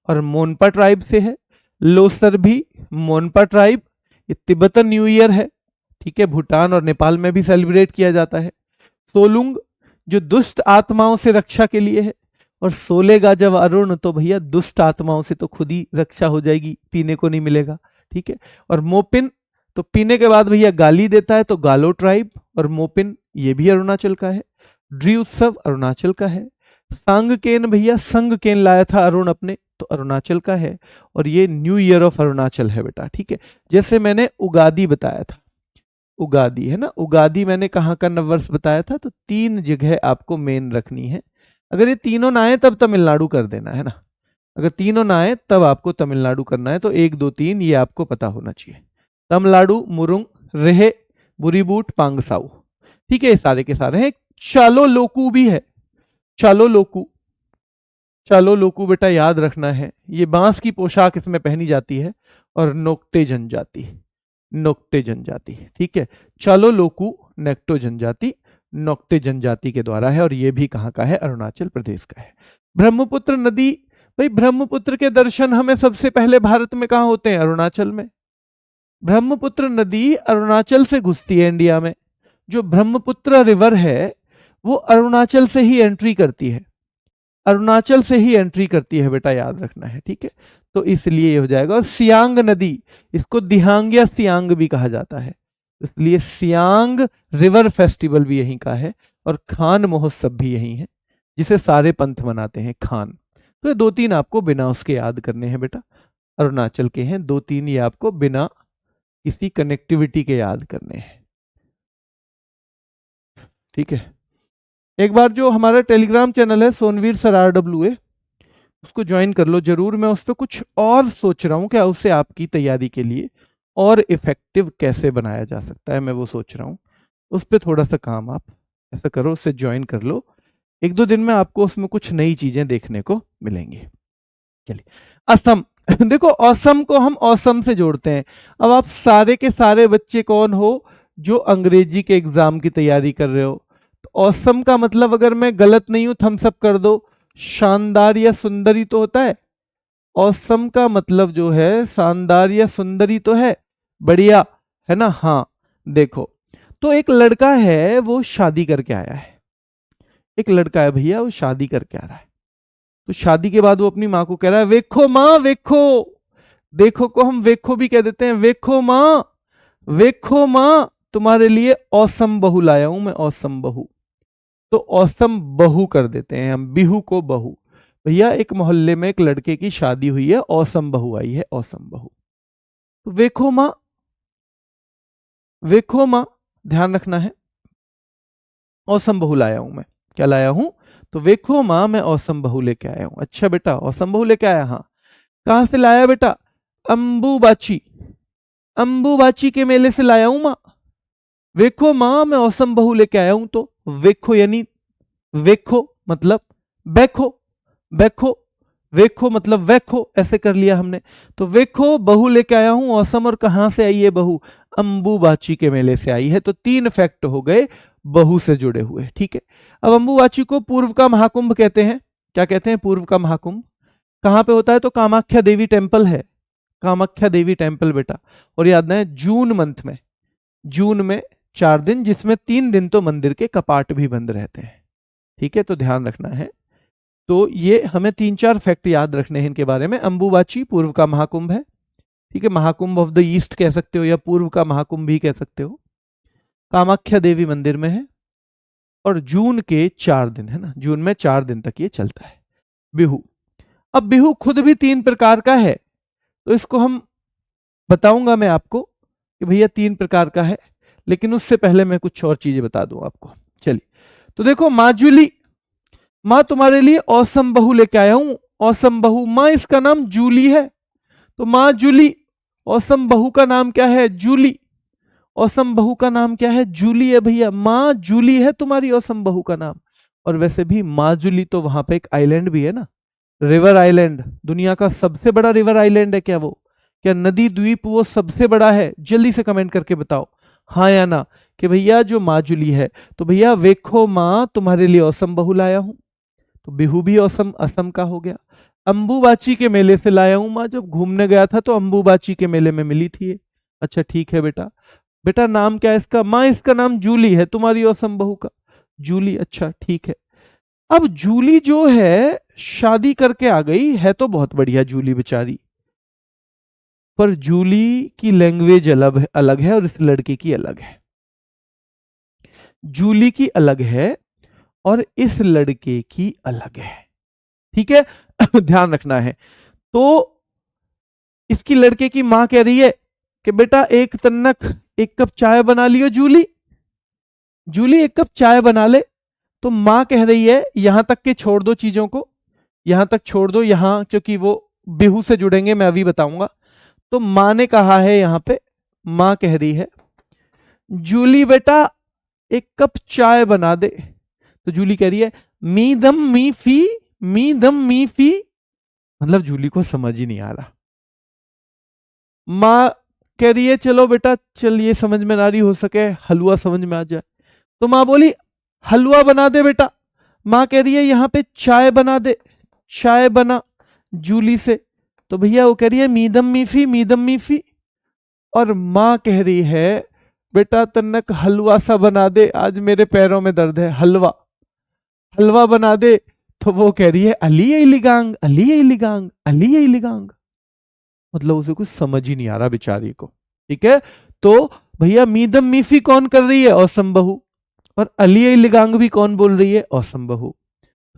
और मोनपा ट्राइब से है। लोसर भी मोनपा ट्राइब, ये तिब्बतन न्यू ईयर है। ठीक है, भूटान और नेपाल में भी सेलिब्रेट किया जाता है। सोलुंग जो दुष्ट आत्माओं से रक्षा के लिए है, और सोलेगा जब अरुण, तो भैया दुष्ट आत्माओं से तो खुद ही रक्षा हो जाएगी, पीने को नहीं मिलेगा। ठीक है, और मोपिन तो पीने के बाद भैया गाली देता है, तो गालो ट्राइब और मोपिन ये भी अरुणाचल का है। ड्री उत्सव अरुणाचल का है। सांगकेन भैया संगकेन लाया था अरुण अपने, तो अरुणाचल का है। और ये न्यू ईयर ऑफ अरुणाचल है बेटा। ठीक है, जैसे मैंने उगादी बताया था, उगादी है ना, उगादी मैंने कहाँ का नववर्ष बताया था, तो 3 जगह आपको मेन रखनी है। अगर ये तीनों ना आए तब तमिलनाडु कर देना है ना, अगर तीनों ना आए तब आपको तमिलनाडु करना है। तो 1 2 3 ये आपको पता होना चाहिए। तमिलनाडु, मुरुंग, रेहे, बुरीबूट, पांगसाऊ। ठीक है, ये सारे के सारे हैं। चालो लोकू भी है, चालो लोकू। चालो लोकू बेटा याद रखना है, ये बांस की पोशाक इसमें पहनी जाती है। और नोक्टे जनजाति, नोक्टे जनजाति। ठीक है, चालो लोकू नेक्टो जनजाति, नोक्टे जनजाति के द्वारा है। और ये भी कहाँ का है, अरुणाचल प्रदेश का है। ब्रह्मपुत्र नदी, भाई ब्रह्मपुत्र के दर्शन हमें सबसे पहले भारत में कहाँ होते हैं, अरुणाचल में। ब्रह्मपुत्र नदी अरुणाचल से घुसती है इंडिया में। जो ब्रह्मपुत्र रिवर है वो अरुणाचल से ही एंट्री करती है, अरुणाचल से ही एंट्री करती है बेटा, याद रखना है। ठीक है, तो इसलिए ये हो जाएगा। और सियांग नदी, इसको दिहांग या सियांग भी कहा जाता है, इसलिए सियांग रिवर फेस्टिवल भी यहीं का है। और खान महोत्सव भी यहीं है, जिसे सारे पंथ मनाते हैं, खान। तो ये 2-3 आपको बिना उसके याद करने हैं बेटा, अरुणाचल के हैं 2-3, ये आपको बिना किसी कनेक्टिविटी के याद करने हैं। ठीक है, एक बार जो हमारा टेलीग्राम चैनल है सोनवीर सर RWA, उसको ज्वाइन कर लो जरूर। मैं उस पर कुछ और सोच रहा हूँ, क्या उससे आपकी तैयारी के लिए और इफेक्टिव कैसे बनाया जा सकता है, मैं वो सोच रहा हूँ। उस पर थोड़ा सा काम आप ऐसा करो, उससे ज्वाइन कर लो। 1-2 दिन में आपको उसमें कुछ नई चीजें देखने को मिलेंगी। चलिए, असम देखो, असम को हम औसम से जोड़ते हैं। अब आप सारे के सारे बच्चे कौन हो जो अंग्रेजी के एग्जाम की तैयारी कर रहे हो, तो औसम का मतलब, अगर मैं गलत नहीं हूं थम्स अप कर दो, शानदार या सुंदरी तो होता है। औसम का मतलब जो है शानदार या सुंदरी तो है, बढ़िया है ना। हाँ, देखो, तो एक लड़का है वो शादी करके आया है, एक लड़का है भैया वो शादी करके आ रहा है। तो शादी के बाद वो अपनी माँ को कह रहा है, वेखो माँ वेखो, देखो को हम वेखो भी कह देते हैं, वेखो माँ, वेखो माँ, तुम्हारे लिए औसम बहू लाया हूं मैं, औसम बहू। तो औसम बहू कर देते हैं हम, बिहू को बहू। भैया एक मोहल्ले में एक लड़के की शादी हुई है, औसम बहू आई है, औसम बहू। तो वेखो माँ, वेखो माँ, ध्यान रखना है, औसम बहू लाया हूं मैं। क्या लाया हूं, तो वेखो माँ मैं औसम बहू लेके आया हूं। अच्छा बेटा, औसम बहू लेके आया, हाँ। कहां से लाया बेटा, अंबुबाची, अंबुबाची के मेले से लाया हूं माँ। वेखो माँ मैं औसम बहू लेके आया हूं। तो वेखो यानी, वेखो मतलब बैखो, बैखो, वेखो मतलब वैखो, ऐसे कर लिया हमने। तो वेखो बहू लेके आया हूं औसम, और कहां से आई है बहू, अंबुबाची के मेले से आई है। तो 3 फैक्ट हो गए बहू से जुड़े हुए। ठीक है, अब अंबुबाची को पूर्व का महाकुंभ कहते हैं। क्या कहते हैं, पूर्व का महाकुंभ। कहां पे होता है, तो कामाख्या देवी टेम्पल है, कामाख्या देवी टेम्पल बेटा। और याद है जून मंथ में, जून में 4 दिन, जिसमें 3 दिन तो मंदिर के कपाट भी बंद रहते हैं। ठीक है, तो ध्यान रखना है। तो ये हमें 3-4 फैक्ट याद रखने हैं इनके बारे में। अंबुबाची पूर्व का महाकुंभ है। ठीक है, महाकुंभ ऑफ द ईस्ट कह सकते हो, या पूर्व का महाकुंभ भी कह सकते हो। कामाख्या देवी मंदिर में है, और जून के 4 दिन है ना, जून में 4 दिन तक ये चलता है। बिहू, अब बिहू खुद भी 3 प्रकार का है, तो इसको हम बताऊंगा मैं आपको कि भैया 3 प्रकार का है, लेकिन उससे पहले मैं कुछ और चीजें बता दूं आपको। चलिए, तो देखो माँ जूली, माँ तुम्हारे लिए औसम बहू लेके आया हूं, औसम बहू। माँ इसका नाम जूली है, तो माँ जूली। औसम बहू का नाम क्या है? जूली। औसम बहू का नाम क्या है? जूली है भैया। माँ जूली है तुम्हारी औसम बहू का नाम। और वैसे भी माँ जूली तो वहां पे एक आइलैंड भी है ना, रिवर आइलैंड। दुनिया का सबसे बड़ा रिवर आइलैंड है क्या वो? क्या नदी द्वीप वो सबसे बड़ा है? जल्दी से कमेंट करके बताओ हाँ या ना, कि भैया जो माँ जूली है। तो भैया वेखो माँ तुम्हारे लिए औसम बहू लाया हूं, तो बिहू भी औसम असम का हो गया। अंबुबाची के मेले से लाया हूं माँ, जब घूमने गया था तो अंबुबाची के मेले में मिली थी ये। अच्छा ठीक है बेटा। बेटा नाम क्या है इसका? माँ इसका नाम जूली है तुम्हारी औसम बहू का, जूली। अच्छा ठीक है। अब जूली जो है शादी करके आ गई है, तो बहुत बढ़िया जूली बेचारी, पर जूली की लैंग्वेज अलग अलग है और इस लड़के की अलग है। जूली की अलग है और इस लड़के की अलग है, ठीक है। ध्यान रखना है। तो इसकी लड़के की मां कह रही है कि बेटा एक तन्नक 1 कप चाय बना लियो जूली, जूली 1 कप चाय बना ले। तो मां कह रही है यहां तक के छोड़ दो चीजों को, यहां तक छोड़ दो, यहां क्योंकि वो बिहू से जुड़ेंगे, मैं अभी बताऊंगा। तो मां ने कहा है यहां पे, मां कह रही है जूली बेटा 1 कप चाय बना दे। तो जूली कह रही है मी दम मी फी, मी दम मी फी। मतलब जूली को समझ ही नहीं आ रहा। माँ कह रही है चलो बेटा, चल ये समझ में ना रही, हो सके हलवा समझ में आ जाए। तो माँ बोली हलवा बना दे बेटा। माँ कह रही है यहाँ पे चाय बना दे, चाय बना जूली से। तो भैया वो कह रही है मीदम मीफी, मीदम मीफी। और माँ कह रही है बेटा तन्नक हलवा सा बना दे, आज मेरे पैरों में दर्द है, हलवा, हलवा बना दे। तो वो कह रही है अली लिगांग, अली लिगांग, अली लिगांग। मतलब उसे कुछ समझ ही नहीं आ रहा बेचारी को, ठीक है। तो भैया मीदम मीफी कौन कर रही है? औसम बहू। और अली लिगांग भी कौन बोल रही है? औसम बहू।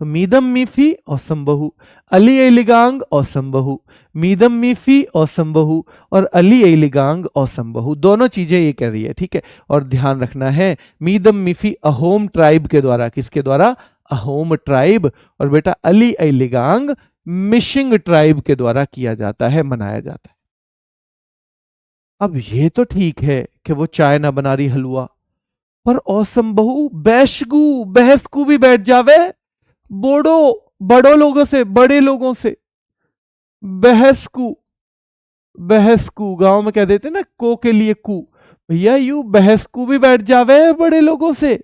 तो मीदम मीफी औसम बहू, अली लिगांग औसम बहू, मीदम मीफी औसम बहू और अली लिगांग औसम बहू, दोनों चीजें ये कह रही है, ठीक है। और ध्यान रखना है मीदम मीफी अहोम ट्राइब के द्वारा, किसके द्वारा? अहोम ट्राइब। और बेटा अली लिगांग मिशिंग ट्राइब के द्वारा किया जाता है, मनाया जाता है। अब ये तो ठीक है कि वो चाय ना बना रही, हलवा, पर औसम बहू बैशगू बहसकू भी बैठ जावे बोड़ो, बड़ों लोगों से, बड़े लोगों से। बहसकू, बहसकू गांव में कह देते ना को के लिए कू, भैया यू बहसकू भी बैठ जावे बड़े लोगों से।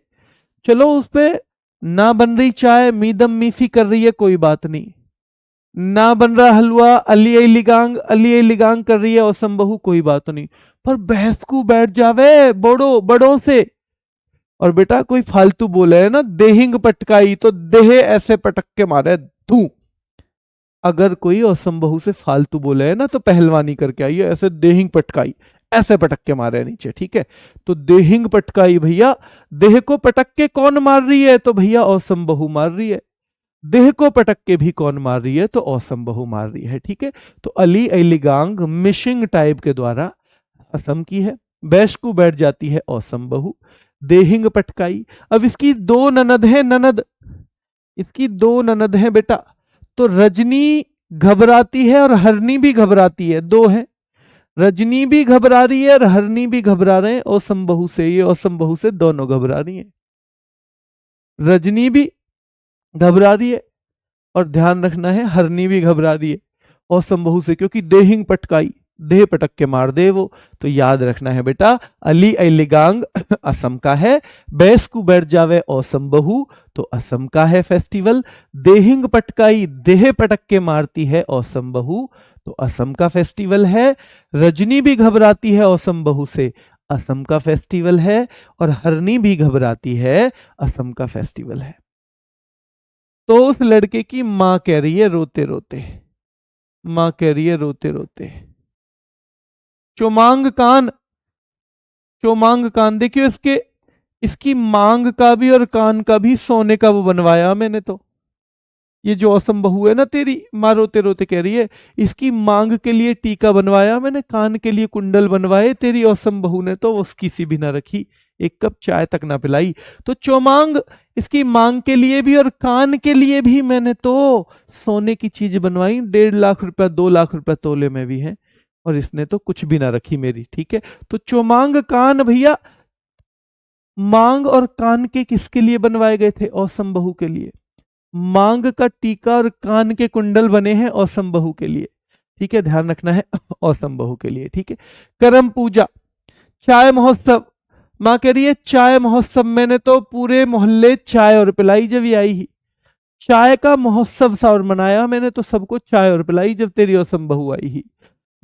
चलो उस पे ना बन रही चाय, मीदम मीफी कर रही है, कोई बात नहीं। ना बन रहा हलवा, अली लिगांग, अली लिगांग कर रही है औसम बहू, कोई बात नहीं। पर बहसकू बैठ जावे बड़ो, बड़ों से। और बेटा कोई फालतू बोले है ना देहिंग पटकाई, तो देह ऐसे पटक के मारे धू। अगर कोई औसम बहू से फालतू बोले है ना तो पहलवानी करके आइए, ऐसे देहिंग पटकाई, ऐसे पटक के मारे नीचे, ठीक है। तो देहिंग पटकाई भैया, देह को पटक के कौन मार रही है? तो भैया औसम बहू मार रही है। देह को पटक के भी कौन मार रही है? तो औसम बहू मार रही है, ठीक है। तो अली लिगांग मिशिंग टाइप के द्वारा असम की है, बैश को बैठ जाती है औसम बहू, देहिंग पटकाई। अब इसकी 2 ननद है, ननद, इसकी 2 ननद है बेटा। तो रजनी घबराती है और हरनी भी घबराती है, 2 है। रजनी भी घबरा रही है और हरनी भी घबरा रहे हैं औसम बहू से, ये औसम बहू से दोनों घबरा रही है। रजनी भी घबरा रही है और ध्यान रखना है हरनी भी घबरा रही है औसम बहू से, क्योंकि देहिंग पटकाई, देह पटक के मार दे वो। तो याद रखना है बेटा अली लिगांग असम का है, बैस को बैठ जावे औसम बहू तो असम का है फेस्टिवल। देहिंग पटकाई, देह पटक के मारती है औसम बहू तो असम का फेस्टिवल है। रजनी भी घबराती है औसम बहू से, असम का फेस्टिवल है। और हरनी भी घबराती है, असम का फेस्टिवल है। तो उस लड़के की मां कह रही है रोते रोते, मां कह रही है रोते रोते, चोमांग कान, चोमांग कान देखियो इसके, इसकी मांग का भी और कान का भी सोने का वो बनवाया मैंने तो। ये जो औसम बहू है ना तेरी, माँ रोते रोते कह रही है, इसकी मांग के लिए टीका बनवाया मैंने, कान के लिए कुंडल बनवाए, तेरी औसम बहू ने तो उसकी सी भी ना रखी, एक कप चाय तक ना पिलाई। तो चौमांग इसकी मांग के लिए भी और कान के लिए भी मैंने तो सोने की चीज बनवाई, 1.5 लाख रुपया 2 लाख रुपया तोले में भी है, और इसने तो कुछ भी ना रखी मेरी। ठीक है, तो चौमांग कान भैया, मांग और कान के किसके लिए बनवाए गए थे? औसम बहू के लिए। मांग का टीका और कान के कुंडल बने हैं औसम बहू के लिए। ठीक है, ध्यान रखना है, औसम बहू के लिए। ठीक है, करम पूजा, चाय महोत्सव, माँ कह रही है चाय महोत्सव, मैंने तो पूरे मोहल्ले चाय और पिलाई जब ये आई ही, चाय का महोत्सव सा और मनाया मैंने तो सबको चाय और पिलाई जब तेरी औसम बहू आई ही।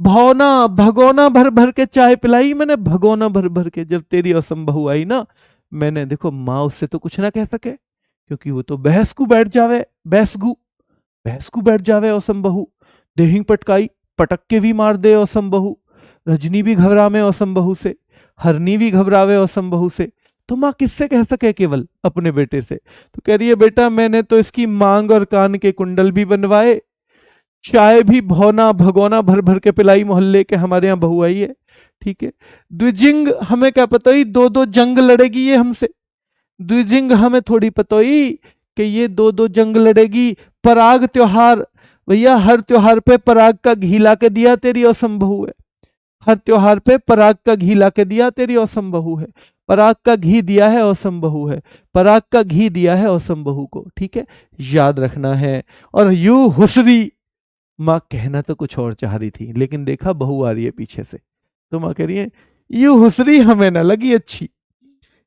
भौना भगोना भर भर के चाय पिलाई मैंने, भगोना भर भर के जब तेरी औसम बहू आई ना मैंने। देखो माँ उससे तो कुछ ना कह सके, क्योंकि वो तो बहसकू बैठ जावे, बहसकू बैठ जावे औसम बहू। देही पटकाई, पटक के भी मार दे औसम बहू। रजनी भी घबरा में औसम बहू से, हरनी भी घबरावे औसम बहू से, तो माँ किससे कह सके? केवल अपने बेटे से। तो कह रही है बेटा मैंने तो इसकी मांग और कान के कुंडल भी बनवाए, चाय भी भौना भगोना भर भर के पिलाई, मोहल्ले के हमारे यहाँ बहू आई है। ठीक है, द्विजिंग हमें क्या पता ही 2-2 जंग लड़ेगी ये हमसे, द्विजिंग हमें थोड़ी पता ही कि ये 2-2 जंग लड़ेगी। पराग त्योहार, भैया हर त्योहार पे पराग का घी ला के दिया तेरी औसम बहू है, हर त्योहार पे पराग का घी ला के दिया तेरी औसम बहू है, पराग का घी दिया है औसम बहू है, पराग का घी दिया है औसम बहू को। ठीक है, याद रखना है। और यू हुसरी, माँ कहना तो कुछ और चाह रही थी, लेकिन देखा बहू आ रही है पीछे से, तो माँ कह रही है यू हुसरी हमें ना लगी अच्छी,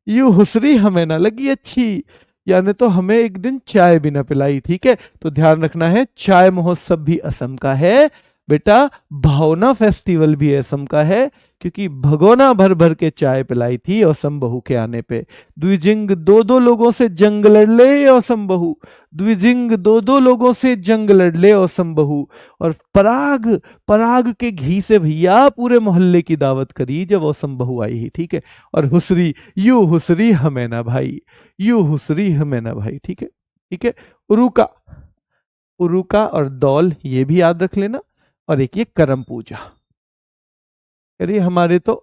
यू हुसरी हमें ना लगी अच्छी, यानी तो हमें एक दिन चाय भी ना पिलाई। ठीक है, तो ध्यान रखना है, चाय महोत्सव भी असम का है बेटा, भावना फेस्टिवल भी असम का है, क्योंकि भगोना भर भर के चाय पिलाई थी औसम बहू के आने पे। द्विजिंग 2-2 लोगों से जंग लड़ ले औसम बहू, द्विजिंग 2-2 लोगों से जंग लड़ ले औसम बहू। और पराग, पराग के घी से भैया पूरे मोहल्ले की दावत करी जब औसम बहू आई ही। ठीक है, और हुसरी, यू हुसरी हमें ना भाई, यू हुसरी हमें ना भाई। ठीक है, ठीक है। उरुका, उरुका और दौल ये भी याद रख लेना। और एक ये करम पूजा, अरे हमारे तो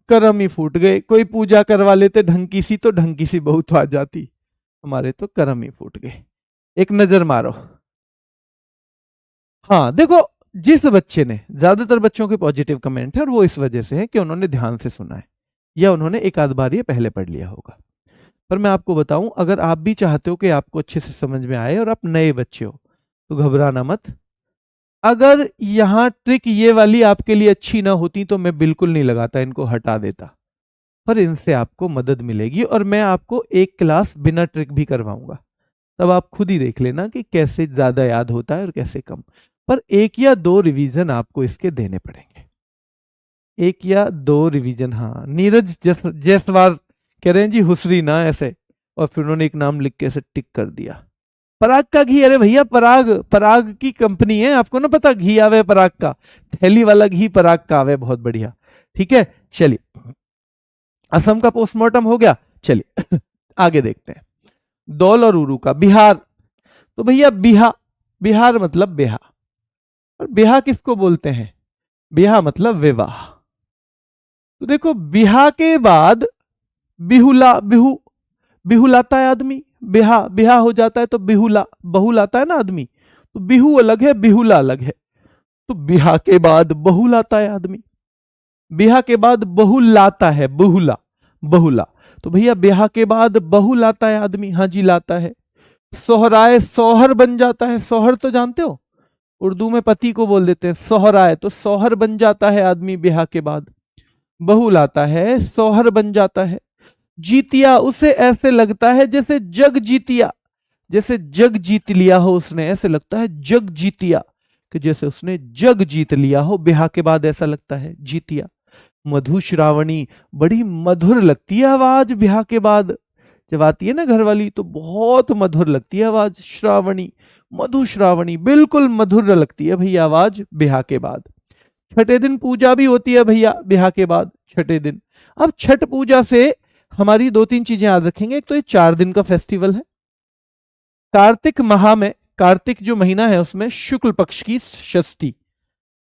करम ही फूट गए, कोई पूजा करवा लेते ढंग की सी तो ढंग की सी बहुत आ जाती, हमारे तो करम ही फूट गए। एक नजर मारो। हाँ देखो, जिस बच्चे ने, ज्यादातर बच्चों के पॉजिटिव कमेंट है और वो इस वजह से है कि उन्होंने ध्यान से सुना है या उन्होंने एक आध बार ये पहले पढ़ लिया होगा। पर मैं आपको बताऊं, अगर आप भी चाहते हो कि आपको अच्छे से समझ में आए और आप नए बच्चे हो तो घबराना मत। अगर यहां ट्रिक ये वाली आपके लिए अच्छी ना होती तो मैं बिल्कुल नहीं लगाता, इनको हटा देता, पर इनसे आपको मदद मिलेगी और मैं आपको एक क्लास बिना ट्रिक भी करवाऊंगा, तब आप खुद ही देख लेना कि कैसे ज्यादा याद होता है और कैसे कम। पर 1 या 2 रिवीजन आपको इसके देने पड़ेंगे, 1 या 2 रिवीजन। हाँ, नीरज जयसवाल कह रहे हैं जी हुसरी ना ऐसे, और फिर उन्होंने एक नाम लिख के ऐसे टिक कर दिया। पराग का घी, अरे भैया पराग, पराग की कंपनी है, आपको ना पता घी आवे पराग का, थैली वाला घी पराग का आवे, बहुत बढ़िया। ठीक है, चलिए असम का पोस्टमार्टम हो गया, चलिए आगे देखते हैं। दौल और उरू का, बिहार, तो भैया बिहा, बिहार मतलब बिहा, और बिहा किसको बोलते हैं? बिहा मतलब विवाह। तो देखो बिहा के बाद बिहुला, बिहू, बिहू लाता है आदमी, बिहा, बिहा हो जाता है तो बिहुला, बहू लाता है ना आदमी, तो बिहू अलग है बिहुला अलग है। तो बिहा के बाद बहू लाता है आदमी, बिहा के बाद बहू लाता है, बहुला, बहुला। तो भैया बिहा के बाद बहू लाता है आदमी, हाँ जी लाता है। सोहराए, सोहर बन जाता है, सोहर तो जानते हो, उर्दू में पति को बोल देते हैं सोहराए, तो सोहर बन जाता है आदमी बिहा के बाद। बहू लाता है, सोहर बन जाता है। जीतिया, उसे ऐसे लगता है जैसे जग जीतिया, जैसे जग जीत लिया हो उसने, ऐसे लगता है जग जीतिया, कि जैसे उसने जग जीत लिया हो, ब्याह के बाद ऐसा लगता है जीतिया। मधु श्रावणी, बड़ी मधुर लगती है आवाज ब्याह के बाद, जब आती है ना घरवाली तो बहुत मधुर लगती है आवाज, श्रावणी, मधु श्रावणी, बिल्कुल मधुर लगती है भैया आवाज ब्याह के बाद। छठे दिन पूजा भी होती है भैया ब्याह के बाद, छठे दिन। अब छठ पूजा से हमारी 2-3 चीजें याद रखेंगे। एक तो ये 4 दिन का फेस्टिवल है, कार्तिक माह में कार्तिक जो महीना है उसमें शुक्ल पक्ष की षष्ठी,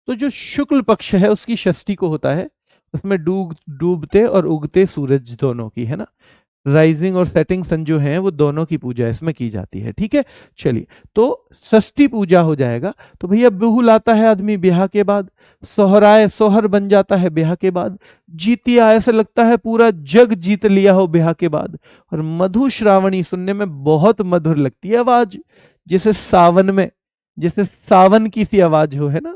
तो जो शुक्ल पक्ष है उसकी षष्ठी को होता है, उसमें डूबते और उगते सूरज दोनों की, है ना, राइजिंग और सेटिंग सन जो है वो दोनों की पूजा इसमें की जाती है। ठीक है, चलिए, तो षष्ठी पूजा हो जाएगा। तो भैया बिहू लाता है आदमी ब्याह के बाद, सोहराय सोहर बन जाता है ब्याह के बाद, जीतिया ऐसा लगता है पूरा जग जीत लिया हो ब्याह के बाद, और मधु श्रावणी सुनने में बहुत मधुर लगती है आवाज, जैसे सावन में, जैसे सावन की सी आवाज हो, है ना,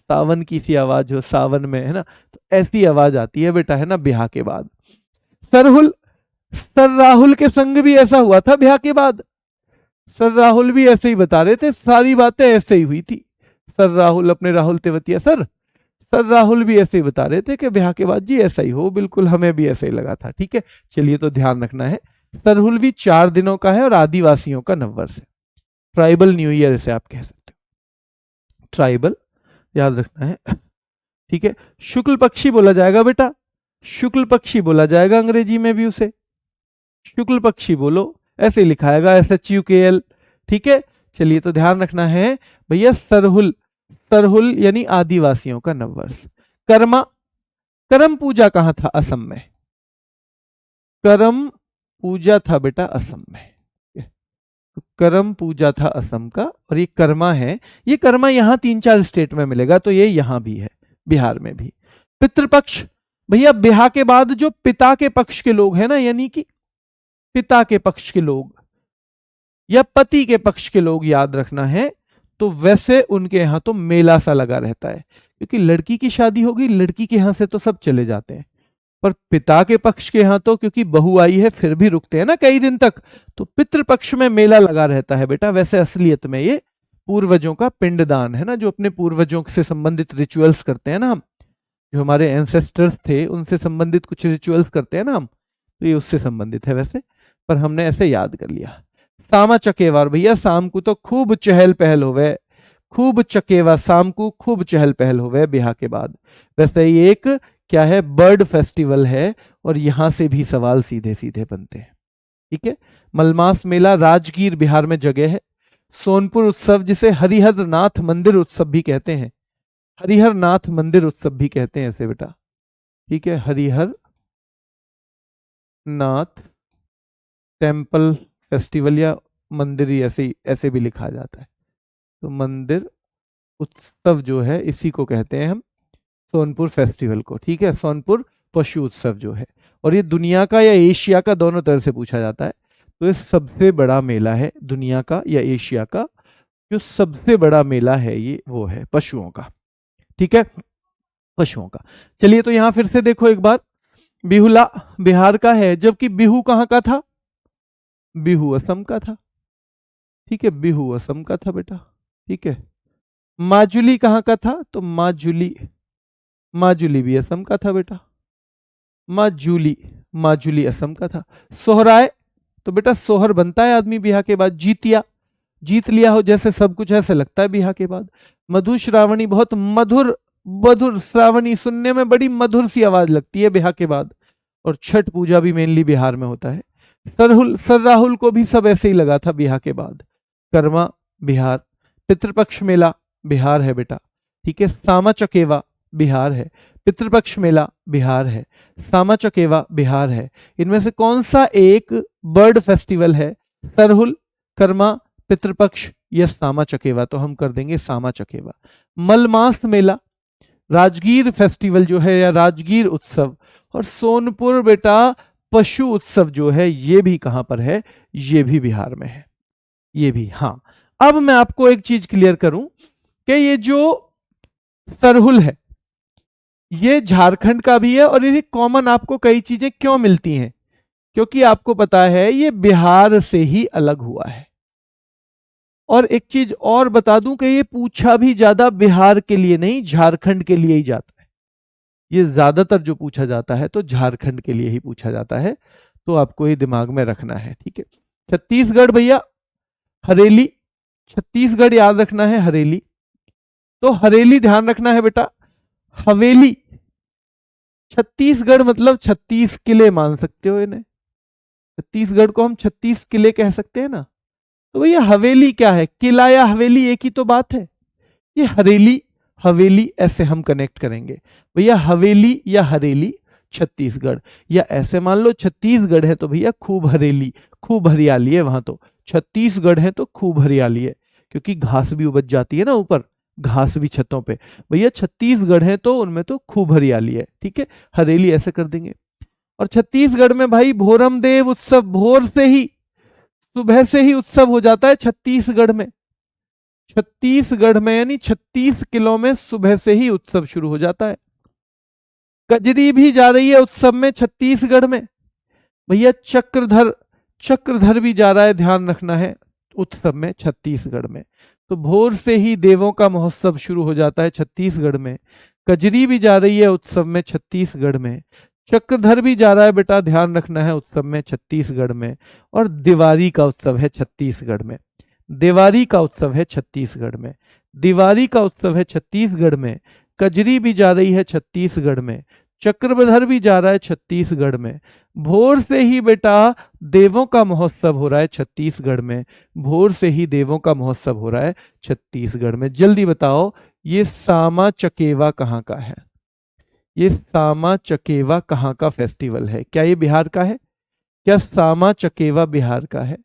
सावन की सी आवाज हो सावन में, है ना, तो ऐसी आवाज आती है बेटा, है ना, ब्याह के बाद। सरहुल, सर राहुल के संग भी ऐसा हुआ था ब्याह के बाद, सर राहुल भी ऐसे ही बता रहे थे, सारी बातें ऐसे ही हुई थी। सर राहुल अपने राहुल तेवतिया सर, सर राहुल भी ऐसे ही बता रहे थे कि ब्याह के बाद जी ऐसा ही हो, बिल्कुल हमें भी ऐसा ही लगा था। ठीक है, चलिए, तो ध्यान रखना है, सरहुल भी 4 दिनों का है और आदिवासियों का नववर्ष है, ट्राइबल न्यू ईयर इसे आप कह सकते हो, ट्राइबल, याद रखना है। ठीक है, शुक्ल पक्षी बोला जाएगा बेटा, शुक्ल पक्षी बोला जाएगा अंग्रेजी में भी उसे, शुक्ल पक्षी बोलो, ऐसे लिखाएगा SHUKL। ठीक है, चलिए, तो ध्यान रखना है भैया, सरहुल, सरहुल यानी आदिवासियों का नववर्ष। कर्मा, करम पूजा कहां था? असम में, करम पूजा था बेटा असम में, करम पूजा था असम का, और ये कर्मा है, ये कर्मा यहां 3-4 स्टेट में मिलेगा, तो ये यहां भी है, बिहार में भी। पितृपक्ष, भैया ब्याह के बाद जो पिता के पक्ष के लोग हैं ना, यानी कि पिता के पक्ष के लोग या पति के पक्ष के लोग, याद रखना है, तो वैसे उनके यहां तो मेला सा लगा रहता है, क्योंकि लड़की की शादी होगी, लड़की के यहां से तो सब चले जाते हैं, पर पिता के पक्ष के यहां तो क्योंकि बहू आई है फिर भी रुकते हैं ना कई दिन तक, तो पितृपक्ष में मेला लगा रहता है बेटा। वैसे असलियत में ये पूर्वजों का पिंडदान है ना, जो अपने पूर्वजों से संबंधित रिचुअल्स करते हैं ना हम, जो हमारे एंसेस्टर्स थे उनसे संबंधित कुछ रिचुअल्स करते हैं ना हम, तो ये उससे संबंधित है वैसे, पर हमने ऐसे याद कर लिया। सामा चकेवा, भैया शाम को तो खूब चहल पहल होवे, खूब चकेवा, शाम को खूब चहल पहल होवे ब्याह के बाद। वैसे ये एक क्या है, बर्ड फेस्टिवल है, और यहां से भी सवाल सीधे सीधे बनते हैं। ठीक है, मलमास मेला राजगीर बिहार में जगह है। सोनपुर उत्सव, जिसे हरिहर नाथ मंदिर उत्सव भी कहते हैं, हरिहर नाथ मंदिर उत्सव भी कहते हैं ऐसे बेटा। ठीक है, हरिहर नाथ टेम्पल फेस्टिवल या मंदिर, ऐसे भी लिखा जाता है, तो मंदिर उत्सव जो है इसी को कहते हैं हम सोनपुर फेस्टिवल को। ठीक है, सोनपुर पशु उत्सव जो है, और ये दुनिया का या एशिया का, दोनों तरह से पूछा जाता है, तो ये सबसे बड़ा मेला है दुनिया का या एशिया का, जो सबसे बड़ा मेला है ये वो है पशुओं का। ठीक है, पशुओं का। चलिए, तो यहां फिर से देखो एक बार, बिहुला बिहार का है, जबकि बिहू कहां का था? बिहू असम का था। ठीक है, बिहू असम का था बेटा। ठीक है, माजुली कहां का था? तो माजुली, माजुली भी असम का था बेटा, माजुली, माजुली असम का था। सोहराय, तो बेटा सोहर बनता है आदमी ब्याह के बाद। जीतिया, जीत लिया हो जैसे सब कुछ ऐसे लगता है ब्याह के बाद। मधु श्रावणी, बहुत मधुर, मधुर श्रावणी सुनने में बड़ी मधुर सी आवाज लगती है ब्याह के बाद। और छठ पूजा भी मेनली बिहार में होता है। सरहुल, सर राहुल को भी सब ऐसे ही लगा था ब्याह के बाद। कर्मा बिहार, पितृपक्ष मेला बिहार है बेटा। ठीक है, सामा चकेवा बिहार है, पितृपक्ष मेला बिहार है, सामा चकेवा बिहार है। इनमें से कौन सा एक बर्ड फेस्टिवल है? सरहुल, कर्मा, पितृपक्ष या सामा चकेवा? तो हम कर देंगे सामा चकेवा। मलमास मेला, राजगीर फेस्टिवल जो है या राजगीर उत्सव, और सोनपुर बेटा पशु उत्सव जो है ये भी कहां पर है? ये भी बिहार में है, ये भी। हाँ, अब मैं आपको एक चीज क्लियर करूं कि ये जो सरहुल है ये झारखंड का भी है, और ये कॉमन आपको कई चीजें क्यों मिलती हैं? क्योंकि आपको पता है ये बिहार से ही अलग हुआ है। और एक चीज और बता दूं कि ये पूछा भी ज्यादा बिहार के लिए नहीं, झारखंड के लिए ही जाता है। ये ज्यादातर जो पूछा जाता है तो झारखंड के लिए ही पूछा जाता है, तो आपको ये दिमाग में रखना है। ठीक है, छत्तीसगढ़ भैया, हरेली, छत्तीसगढ़ याद रखना है, हरेली। तो हरेली ध्यान रखना है बेटा, हवेली, छत्तीसगढ़ मतलब 36 किले मान सकते हो इन्हें। छत्तीसगढ़ को हम 36 किले कह सकते हैं ना, तो भैया हवेली क्या है, किला या हवेली एक ही तो बात है। ये हरेली हवेली ऐसे हम कनेक्ट करेंगे भैया, हवेली या हरेली छत्तीसगढ़, या ऐसे मान लो छत्तीसगढ़ है तो भैया खूब हरेली, खूब हरियाली है वहां, तो छत्तीसगढ़ है तो खूब हरियाली है, क्योंकि घास भी उपज जाती है ना ऊपर, घास भी छतों पे, भैया छत्तीसगढ़ है तो उनमें तो खूब हरियाली है, ठीक है, हरेली ऐसे कर देंगे। और छत्तीसगढ़ में भाई भोरम देव उत्सव भोर से ही, सुबह से ही उत्सव हो जाता है छत्तीसगढ़ में, छत्तीसगढ़ में यानी 36 किलो में सुबह से ही उत्सव शुरू हो जाता है। कजरी भी जा रही है उत्सव में छत्तीसगढ़ में, भैया चक्रधर, चक्रधर भी जा रहा है, ध्यान रखना है उत्सव में छत्तीसगढ़ में। तो भोर से ही देवों का महोत्सव शुरू हो जाता है छत्तीसगढ़ में, कजरी भी जा रही है उत्सव में छत्तीसगढ़ में, चक्रधर भी जा रहा है बेटा, ध्यान रखना है उत्सव में छत्तीसगढ़ में, और दिवाली का उत्सव है छत्तीसगढ़ में, दिवाली का उत्सव है छत्तीसगढ़ में, दिवाली का उत्सव है छत्तीसगढ़ में, कजरी भी जा रही है छत्तीसगढ़ में, चक्रधर भी जा रहा है छत्तीसगढ़ में, भोर से ही बेटा देवों का महोत्सव हो रहा है छत्तीसगढ़ में, भोर से ही देवों का महोत्सव हो रहा है छत्तीसगढ़ में। जल्दी बताओ ये सामा चकेवा कहाँ का है, ये सामा चकेवा कहाँ का फेस्टिवल है, क्या ये बिहार का है, क्या सामा चकेवा बिहार का है,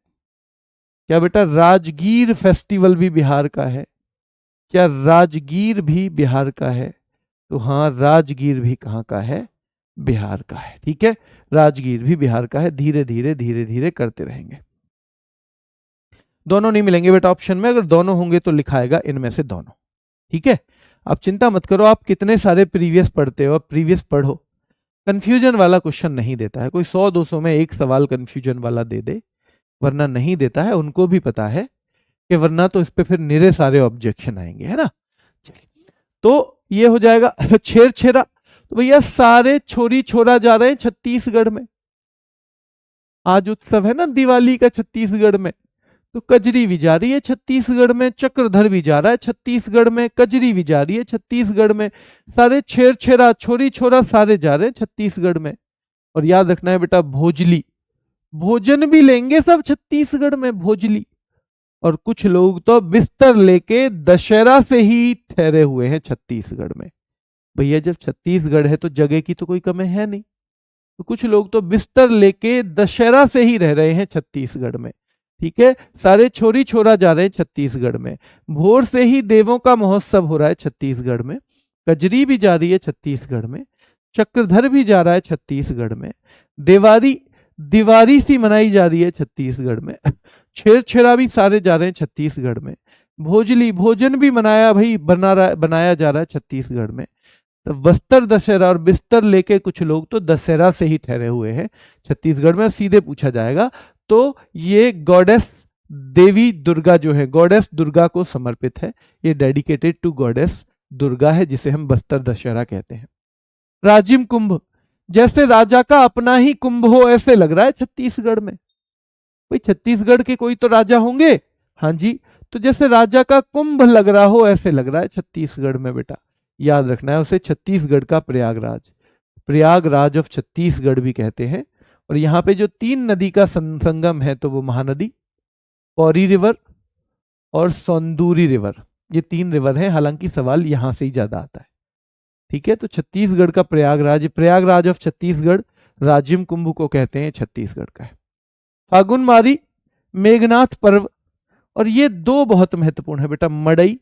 क्या बेटा राजगीर फेस्टिवल भी बिहार का है, क्या राजगीर भी बिहार का है, तो हाँ राजगीर भी कहाँ का है, बिहार का है, ठीक है, राजगीर भी बिहार का है। धीरे धीरे धीरे धीरे करते रहेंगे। दोनों नहीं मिलेंगे बेटा ऑप्शन में, अगर दोनों होंगे तो लिखाएगा इनमें से दोनों, ठीक है। आप चिंता मत करो, आप कितने सारे प्रीवियस पढ़ते हो, आप प्रीवियस पढ़ो, कंफ्यूजन वाला क्वेश्चन नहीं देता है कोई, 100-200 में एक सवाल कंफ्यूजन वाला दे दे, वरना नहीं देता है, उनको भी पता है कि वरना तो इस पे फिर निरे सारे ऑब्जेक्शन आएंगे, है ना। तो ये हो जाएगा छेरछेरा, तो भैया सारे छोरी छोरा जा रहे हैं छत्तीसगढ़ में, आज उत्सव है ना दिवाली का छत्तीसगढ़ में, तो कजरी भी जा रही है छत्तीसगढ़ में, चक्रधर भी जा रहा है छत्तीसगढ़ में, कजरी भी जा रही है छत्तीसगढ़ में, सारे छेरछेरा छोरी छोरा सारे जा रहे हैं छत्तीसगढ़ में। और याद रखना है बेटा भोजली, भोजन भी लेंगे सब छत्तीसगढ़ में, भोजली। और कुछ लोग तो बिस्तर लेके दशहरा से ही ठहरे हुए हैं छत्तीसगढ़ में, भैया जब छत्तीसगढ़ है तो जगह की तो कोई कमी है नहीं, तो कुछ लोग तो बिस्तर लेके दशहरा से ही रह रहे हैं छत्तीसगढ़ में, ठीक है। सारे छोरी छोरा जा रहे हैं छत्तीसगढ़ में, भोर से ही देवों का महोत्सव हो रहा है छत्तीसगढ़ में, कजरी भी जा रही है छत्तीसगढ़ में, चक्रधर भी जा रहा है छत्तीसगढ़ में, दिवाली दिवाली सी मनाई जा रही है छत्तीसगढ़ में, छेरछेरा भी सारे जा रहे हैं छत्तीसगढ़ में, भोजली भोजन भी मनाया भाई बनाया जा रहा है छत्तीसगढ़ में, तो बस्तर दशहरा और बिस्तर लेके कुछ लोग तो दशहरा से ही ठहरे हुए हैं छत्तीसगढ़ में। सीधे पूछा जाएगा तो ये गॉडेस देवी दुर्गा जो है, गॉडेस दुर्गा को समर्पित है, ये डेडिकेटेड टू गॉडेस दुर्गा है, जिसे हम बस्तर दशहरा कहते हैं। राजिम कुंभ, जैसे राजा का अपना ही कुंभ हो ऐसे लग रहा है छत्तीसगढ़ में, भाई छत्तीसगढ़ के कोई तो राजा होंगे, हाँ जी, तो जैसे राजा का कुंभ लग रहा हो ऐसे लग रहा है छत्तीसगढ़ में बेटा, याद रखना है उसे छत्तीसगढ़ का प्रयागराज, प्रयागराज ऑफ छत्तीसगढ़ भी कहते हैं। और यहाँ पे जो 3 नदी का संगम है तो वो महानदी, पौरी रिवर और सौंदूरी रिवर, ये 3 रिवर हैं, हालांकि सवाल यहाँ से ही ज्यादा आता है, ठीक है। तो छत्तीसगढ़ का प्रयागराज, प्रयागराज ऑफ छत्तीसगढ़, राजिम कुंभ को कहते हैं छत्तीसगढ़ का है। फागुन मारी, मेघनाथ पर्व, और ये 2 बहुत महत्वपूर्ण है बेटा, मड़ई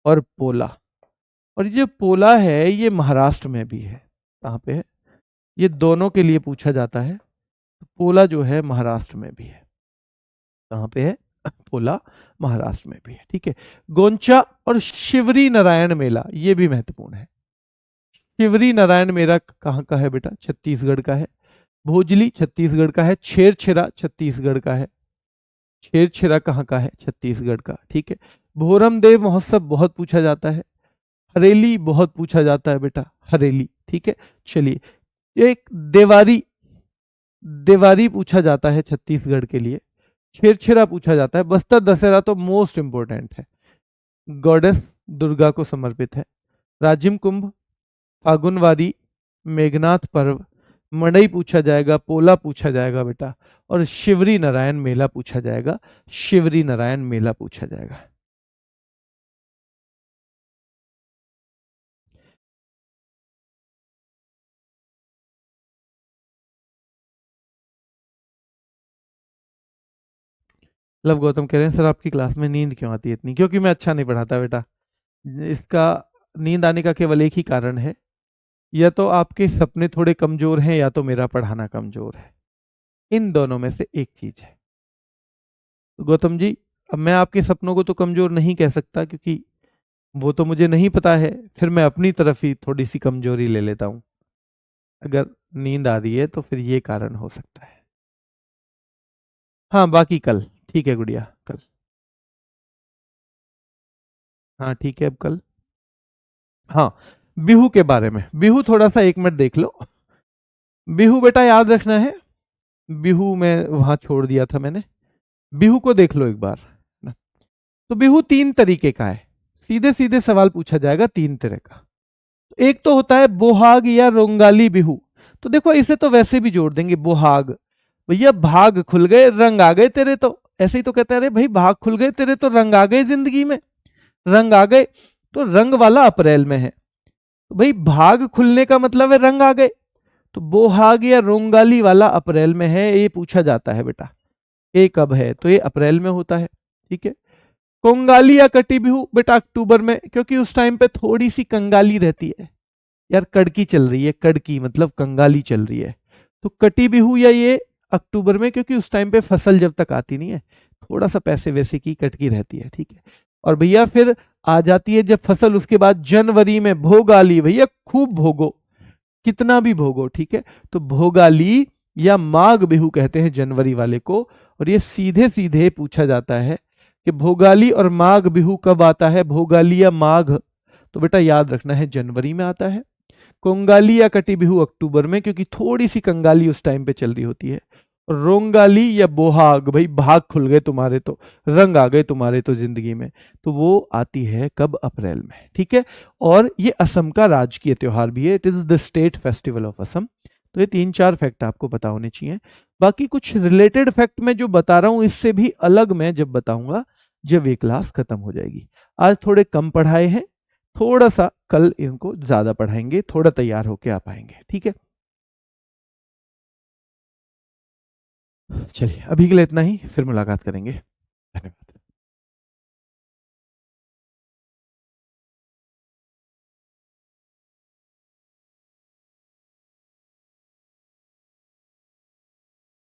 और पोला। और ये जो पोला है ये महाराष्ट्र में भी है, कहाँ पे है, ये दोनों के लिए पूछा जाता है। पोला जो है महाराष्ट्र में भी है, कहाँ पे है, पोला महाराष्ट्र में भी है, ठीक है। गोंचा और शिवरी नारायण मेला, ये भी महत्वपूर्ण है, शिवरी नारायण मेला कहाँ का है बेटा, छत्तीसगढ़ का है। भोजली छत्तीसगढ़ का है, छेरछेरा छत्तीसगढ़ का है, छेरछेरा कहाँ का है, छत्तीसगढ़ का, ठीक है। भोरम देव महोत्सव बहुत पूछा जाता है, हरेली बहुत पूछा जाता है बेटा, हरेली, ठीक है। चलिए एक देवारी, देवारी पूछा जाता है छत्तीसगढ़ के लिए, छेरछेरा पूछा जाता है, बस्तर दशहरा तो मोस्ट इंपोर्टेंट है, गॉडेस दुर्गा को समर्पित है, राजिम कुंभ, फागुनवारी, मेघनाथ पर्व, मड़ई पूछा जाएगा, पोला पूछा जाएगा बेटा, और शिवरी नारायण मेला पूछा जाएगा। शिवरी नारायण मेला पूछा जाएगा। लव गौतम कह रहे हैं सर आपकी क्लास में नींद क्यों आती है इतनी? क्योंकि मैं अच्छा नहीं पढ़ाता बेटा। इसका नींद आने का केवल एक ही कारण है, या तो आपके सपने थोड़े कमजोर हैं या तो मेरा पढ़ाना कमजोर है। इन दोनों में से एक चीज है। तो गौतम जी, अब मैं आपके सपनों को तो कमजोर नहीं कह सकता क्योंकि वो तो मुझे नहीं पता है, फिर मैं अपनी तरफ ही थोड़ी सी कमजोरी ले लेता हूं। अगर नींद आ रही है तो फिर ये कारण हो सकता है। हाँ बाकी कल ठीक है गुड़िया, कल। हाँ ठीक है, अब कल। हाँ, बिहू के बारे में, बिहू थोड़ा सा 1 मिनट देख लो। बिहू बेटा याद रखना है, बिहू में वहां छोड़ दिया था मैंने। बिहू को देख लो एक बार ना। तो बिहू 3 तरीके का है, सीधे सीधे सवाल पूछा जाएगा 3 तरह का। एक तो होता है बोहाग या रोंगाली बिहू। तो देखो इसे तो वैसे भी जोड़ देंगे, बोहाग, भैया भाग खुल गए रंग आ गए तेरे, तो ऐसे ही तो कहते हैं अरे भाई भाग खुल गए तेरे, तो रंग आ गए जिंदगी में, रंग आ गए। तो रंग वाला अप्रैल में है, तो भाई भाग खुलने का मतलब है रंग आ गए। तो बोहाग या रोंगाली वाला अप्रैल में है, ये पूछा जाता है बेटा। ये कब है? तो ये अप्रैल में होता है, ठीक है। कोंगाली या कटी बिहू बेटा अक्टूबर में, क्योंकि उस टाइम पे थोड़ी सी कंगाली रहती है। यार कड़की चल रही है, कड़की मतलब कंगाली चल रही है। तो कटी बिहू या ये अक्टूबर में, क्योंकि उस टाइम पे फसल जब तक आती नहीं है, थोड़ा सा पैसे वैसे की कटकी रहती है, ठीक है। और भैया फिर आ जाती है जब फसल, उसके बाद जनवरी में भोगाली, भैया खूब भोगो, कितना भी भोगो, ठीक है। तो भोगाली या माघ बिहू कहते हैं जनवरी वाले को। और ये सीधे सीधे पूछा जाता है कि भोगाली और माघ बिहू कब आता है, भोगाली या माघ? तो बेटा याद रखना है जनवरी में आता है। कोंगाली या कटी बिहू अक्टूबर में, क्योंकि थोड़ी सी कंगाली उस टाइम पे चल रही होती है। रोंगाली या बोहाग, भाई भाग खुल गए तुम्हारे तो, रंग आ गए तुम्हारे तो जिंदगी में, तो वो आती है कब? अप्रैल में, ठीक है। और ये असम का राजकीय त्योहार भी है, it is the state festival of Assam. तो ये 3-4 फैक्ट आपको पता होने चाहिए। बाकी कुछ रिलेटेड फैक्ट मैं जो बता रहा हूं इससे भी अलग मैं जब बताऊंगा जब ये क्लास खत्म हो जाएगी। आज थोड़े कम पढ़ाए हैं, थोड़ा सा कल इनको ज्यादा पढ़ाएंगे, थोड़ा तैयार होके आ पाएंगे, ठीक है। चलिए अभी के लिए इतना ही, फिर मुलाकात करेंगे। धन्यवाद।